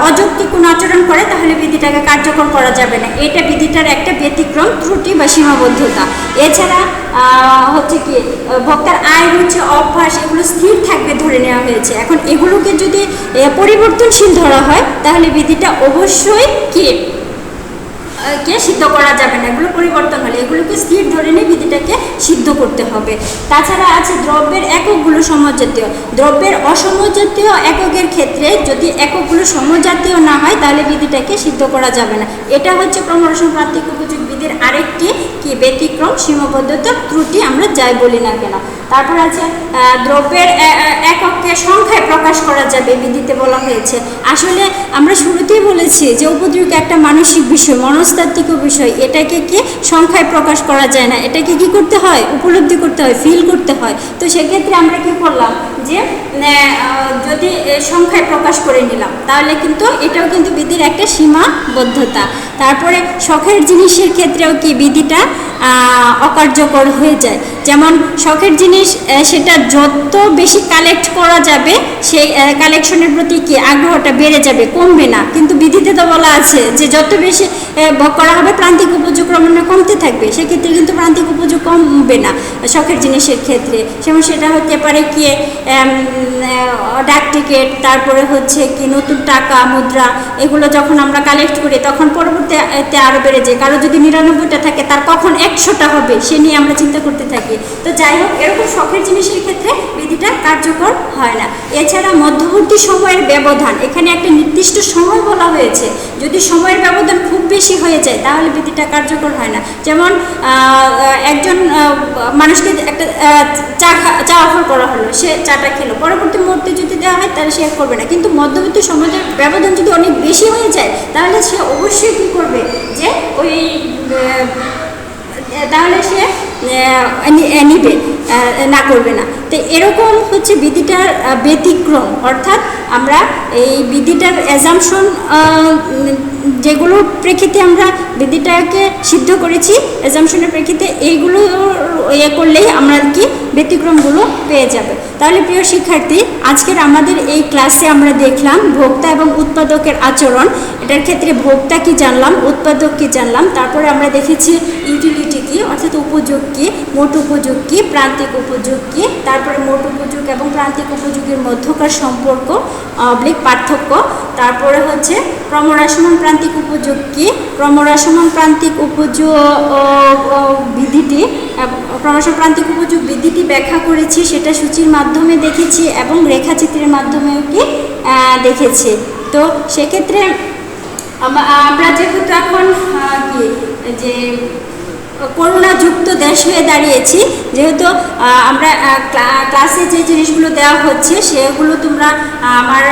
অযৌক্তিক কোনো আচরণ করে তাহলে বিধিটাকে কার্যকর করা যাবে না। এটা বিধিটার একটা ব্যতিক্রম, ত্রুটি বা সীমাবদ্ধতা। এছাড়া হচ্ছে কি ভোক্তার আয়, রুচি, অভ্যাস এগুলো স্থির থাকবে ধরে নেওয়া হয়েছে। এখন এগুলোকে যদি পরিবর্তনশীল ধরা হয় তাহলে বিধিটা অবশ্যই কি সিদ্ধ করা যাবে না। এগুলো পরিবর্তন হলে এগুলোকে স্থির ধরে নিয়ে বিধিটাকে সিদ্ধ করতে হবে। তাছাড়া আছে দ্রব্যের এককগুলো সমজাতীয়। দ্রব্যের অসমজাতীয় এককের ক্ষেত্রে যদি এককগুলো সমজাতীয় না হয় তাহলে বিধিটাকে সিদ্ধ করা যাবে না। এটা হচ্ছে ক্রমহ্রাসমান প্রান্তিক উপযোগ বিধির আরেকটি কি ব্যতিক্রম, সীমাবদ্ধতা, ত্রুটি আমরা যাই বলি না কেন। তারপর আছে দ্রব্যের এককে সংখ্যায় প্রকাশ করা যাবে বিধিতে বলা হয়েছে। আসলে আমরা শুরুতেই বলেছি যে উপদ্রব একটা মানসিক বিষয়, মনস্তাত্ত্বিক বিষয়, এটাকে কি সংখ্যায় প্রকাশ করা যায় না, এটাকে কি করতে হয় উপলব্ধি করতে হয়, ফিল করতে হয়। তো সেক্ষেত্রে আমরা কি করলাম যে যদি সংখ্যায় প্রকাশ করে নিলাম তাহলে কিন্তু এটাও কিন্তু বিধির একটা সীমাবদ্ধতা। তারপরে শখের জিনিসের ক্ষেত্রেও কি বিধিটা অকার্যকর হয়ে যায়। যেমন শখের জিনিস সেটা যত বেশি কালেক্ট করা যাবে সেই কালেকশনের প্রতি কি আগ্রহটা বেড়ে যাবে, কমবে না। কিন্তু বিধিতে তো বলা আছে যে যত বেশি করা হবে প্রান্তিক উপযোগ ক্রমে কমতে থাকবে, সেক্ষেত্রে কিন্তু প্রান্তিক উপযোগ কমবে না শখের জিনিসের ক্ষেত্রে। যেমন সেটা হতে পারে কি ডাক টিকিট, তারপরে হচ্ছে কি নতুন টাকা মুদ্রা, এগুলো যখন আমরা কালেক্ট করি তখন পরবর্তীতে আরও বেড়ে যায়। কারো যদি 99টা থাকে তার কখন 100টা হবে সে নিয়ে আমরা চিন্তা করতে থাকি। তো যাই হোক, এরকম শখের জিনিসের ক্ষেত্রে বিধিটা কার্যকর হয় না। এছাড়া মধ্যবর্তী সময়ের ব্যবধান, এখানে একটা নির্দিষ্ট সময় বলা হয়েছে, যদি সময়ের ব্যবধান খুব বেশি হয়ে যায় তাহলে বিধিটা কার্যকর হয় না। যেমন একজন মানুষকে একটা চা অফার করা হলো, সে চাটা খেলো, পরবর্তী মুহূর্তে যদি দেওয়া হয় তাহলে সে করবে না। কিন্তু মধ্যবর্তী সময়ের ব্যবধান যদি অনেক বেশি হয়ে যায় তাহলে সে অবশ্যই কী করবে, যে ওই তাহলে সে নিবে, না করবে না। তো এরকম হচ্ছে বিধিটার ব্যতিক্রম, অর্থাৎ আমরা এই বিধিটার অ্যাজাম্পশন যেগুলোর প্রেক্ষিতে আমরা বিধিটাকে সিদ্ধ করেছি, অ্যাজাম্পশনের প্রেক্ষিতে এইগুলো করলেই আমরা কি ব্যতিক্রমগুলো পেয়ে যাবে। তাহলে প্রিয় শিক্ষার্থী, আজকের আমাদের এই ক্লাসে আমরা দেখলাম ভোক্তা এবং উৎপাদকের আচরণ। এটার ক্ষেত্রে ভোক্তা কি জানলাম, উৎপাদক কি জানলাম, তারপরে আমরা দেখেছি ইউটিলিটি কি অর্থাৎ উপযোগ কি, মোট উপযোগ কি, প্রান্তিক উপযোগ কি, তারপরে মোট উপযোগ এবং প্রান্তিক উপযোগের মধ্যকার সম্পর্ক পার্থক্য, তারপরে হচ্ছে ক্রমহ্রাসমান প্রান্তিক উপযোগ কি, ক্রমহ্রাসমান প্রান্তিক উপযোগ বিধিটি, ক্রমহ্রাসমান প্রান্তিক উপযোগ বিধিটি ব্যাখ্যা করেছি, সেটা সূচির মাধ্যমে দেখেছি এবং রেখাচিত্রের মাধ্যমেও কি দেখেছি। তো সেক্ষেত্রে আমরা যেহেতু এখন কি যে করোনাযুক্ত দেশ হয়ে দাঁড়িয়েছি, যেহেতু আমরা ক্লাসে যে জিনিসগুলো দেওয়া হচ্ছে সেগুলো তোমরা আমার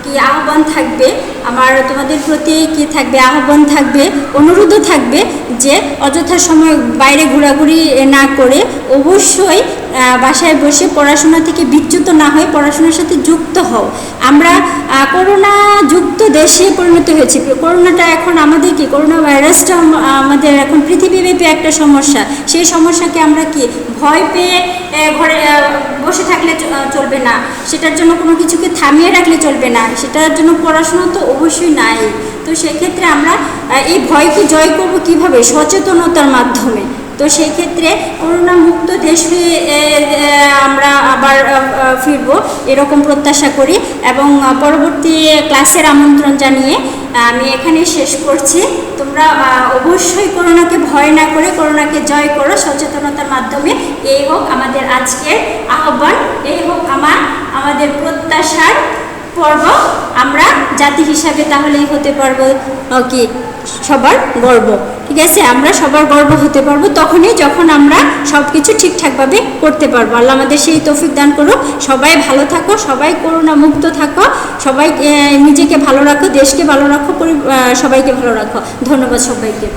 কি আহ্বান থাকবে, আমার তোমাদের প্রতি কি থাকবে, আহ্বান থাকবে, অনুরোধও থাকবে যে অযথা সময় বাইরে ঘোরাঘুরি না করে অবশ্যই বাসায় বসে পড়াশোনা থেকে বিচ্যুত না হয়ে পড়াশোনার সাথে যুক্ত হও। আমরা করোনা যুক্ত দেশে পরিণত হয়েছি। করোনাটা এখন আমাদের কি, করোনা ভাইরাসটা আমাদের এখন পৃথিবীব্যাপী একটা সমস্যা। সেই সমস্যাকে আমরা কি ভয় পেয়ে ঘরে বসে থাকলে চলবে না, সেটার জন্য কোনো কিছুকে থামিয়ে রাখলে চলবে না, সেটার জন্য পড়াশোনা তো অবশ্যই নাই। তো সেক্ষেত্রে আমরা এই ভয়কে জয় করব কিভাবে, সচেতনতার মাধ্যমে। তো সেই ক্ষেত্রে করোনা মুক্ত দেশ হয়ে আমরা আবার ফিরবো এরকম প্রত্যাশা করি, এবং পরবর্তী ক্লাসের আমন্ত্রণ জানিয়ে আমি এখানে শেষ করছি। তোমরা অবশ্যই করোনাকে ভয় না করে করোনাকে জয় করো সচেতনতার মাধ্যমে। এই হোক আমাদের আজকের আহ্বান, এই হোক আমাদের প্রত্যাশার পর্ব। আমরা জাতি হিসাবে তাহলেই হতে পারবো কি সবার গর্ব। ঠিক আছে, আমরা সবার গর্ব হতে পারবো তখনই যখন আমরা সব কিছু ঠিকঠাকভাবে করতে পারবো। আল্লাহ আমাদের সেই তৌফিক দান করো। সবাই ভালো থাকো, সবাই করোনা মুক্ত থাকো, সবাই নিজেকে ভালো রাখো, দেশকে ভালো রাখো, সবাইকে ভালো রাখো। ধন্যবাদ সবাইকে।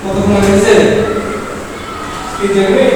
কতক্ষণ হয়েছে? কি দেখবে?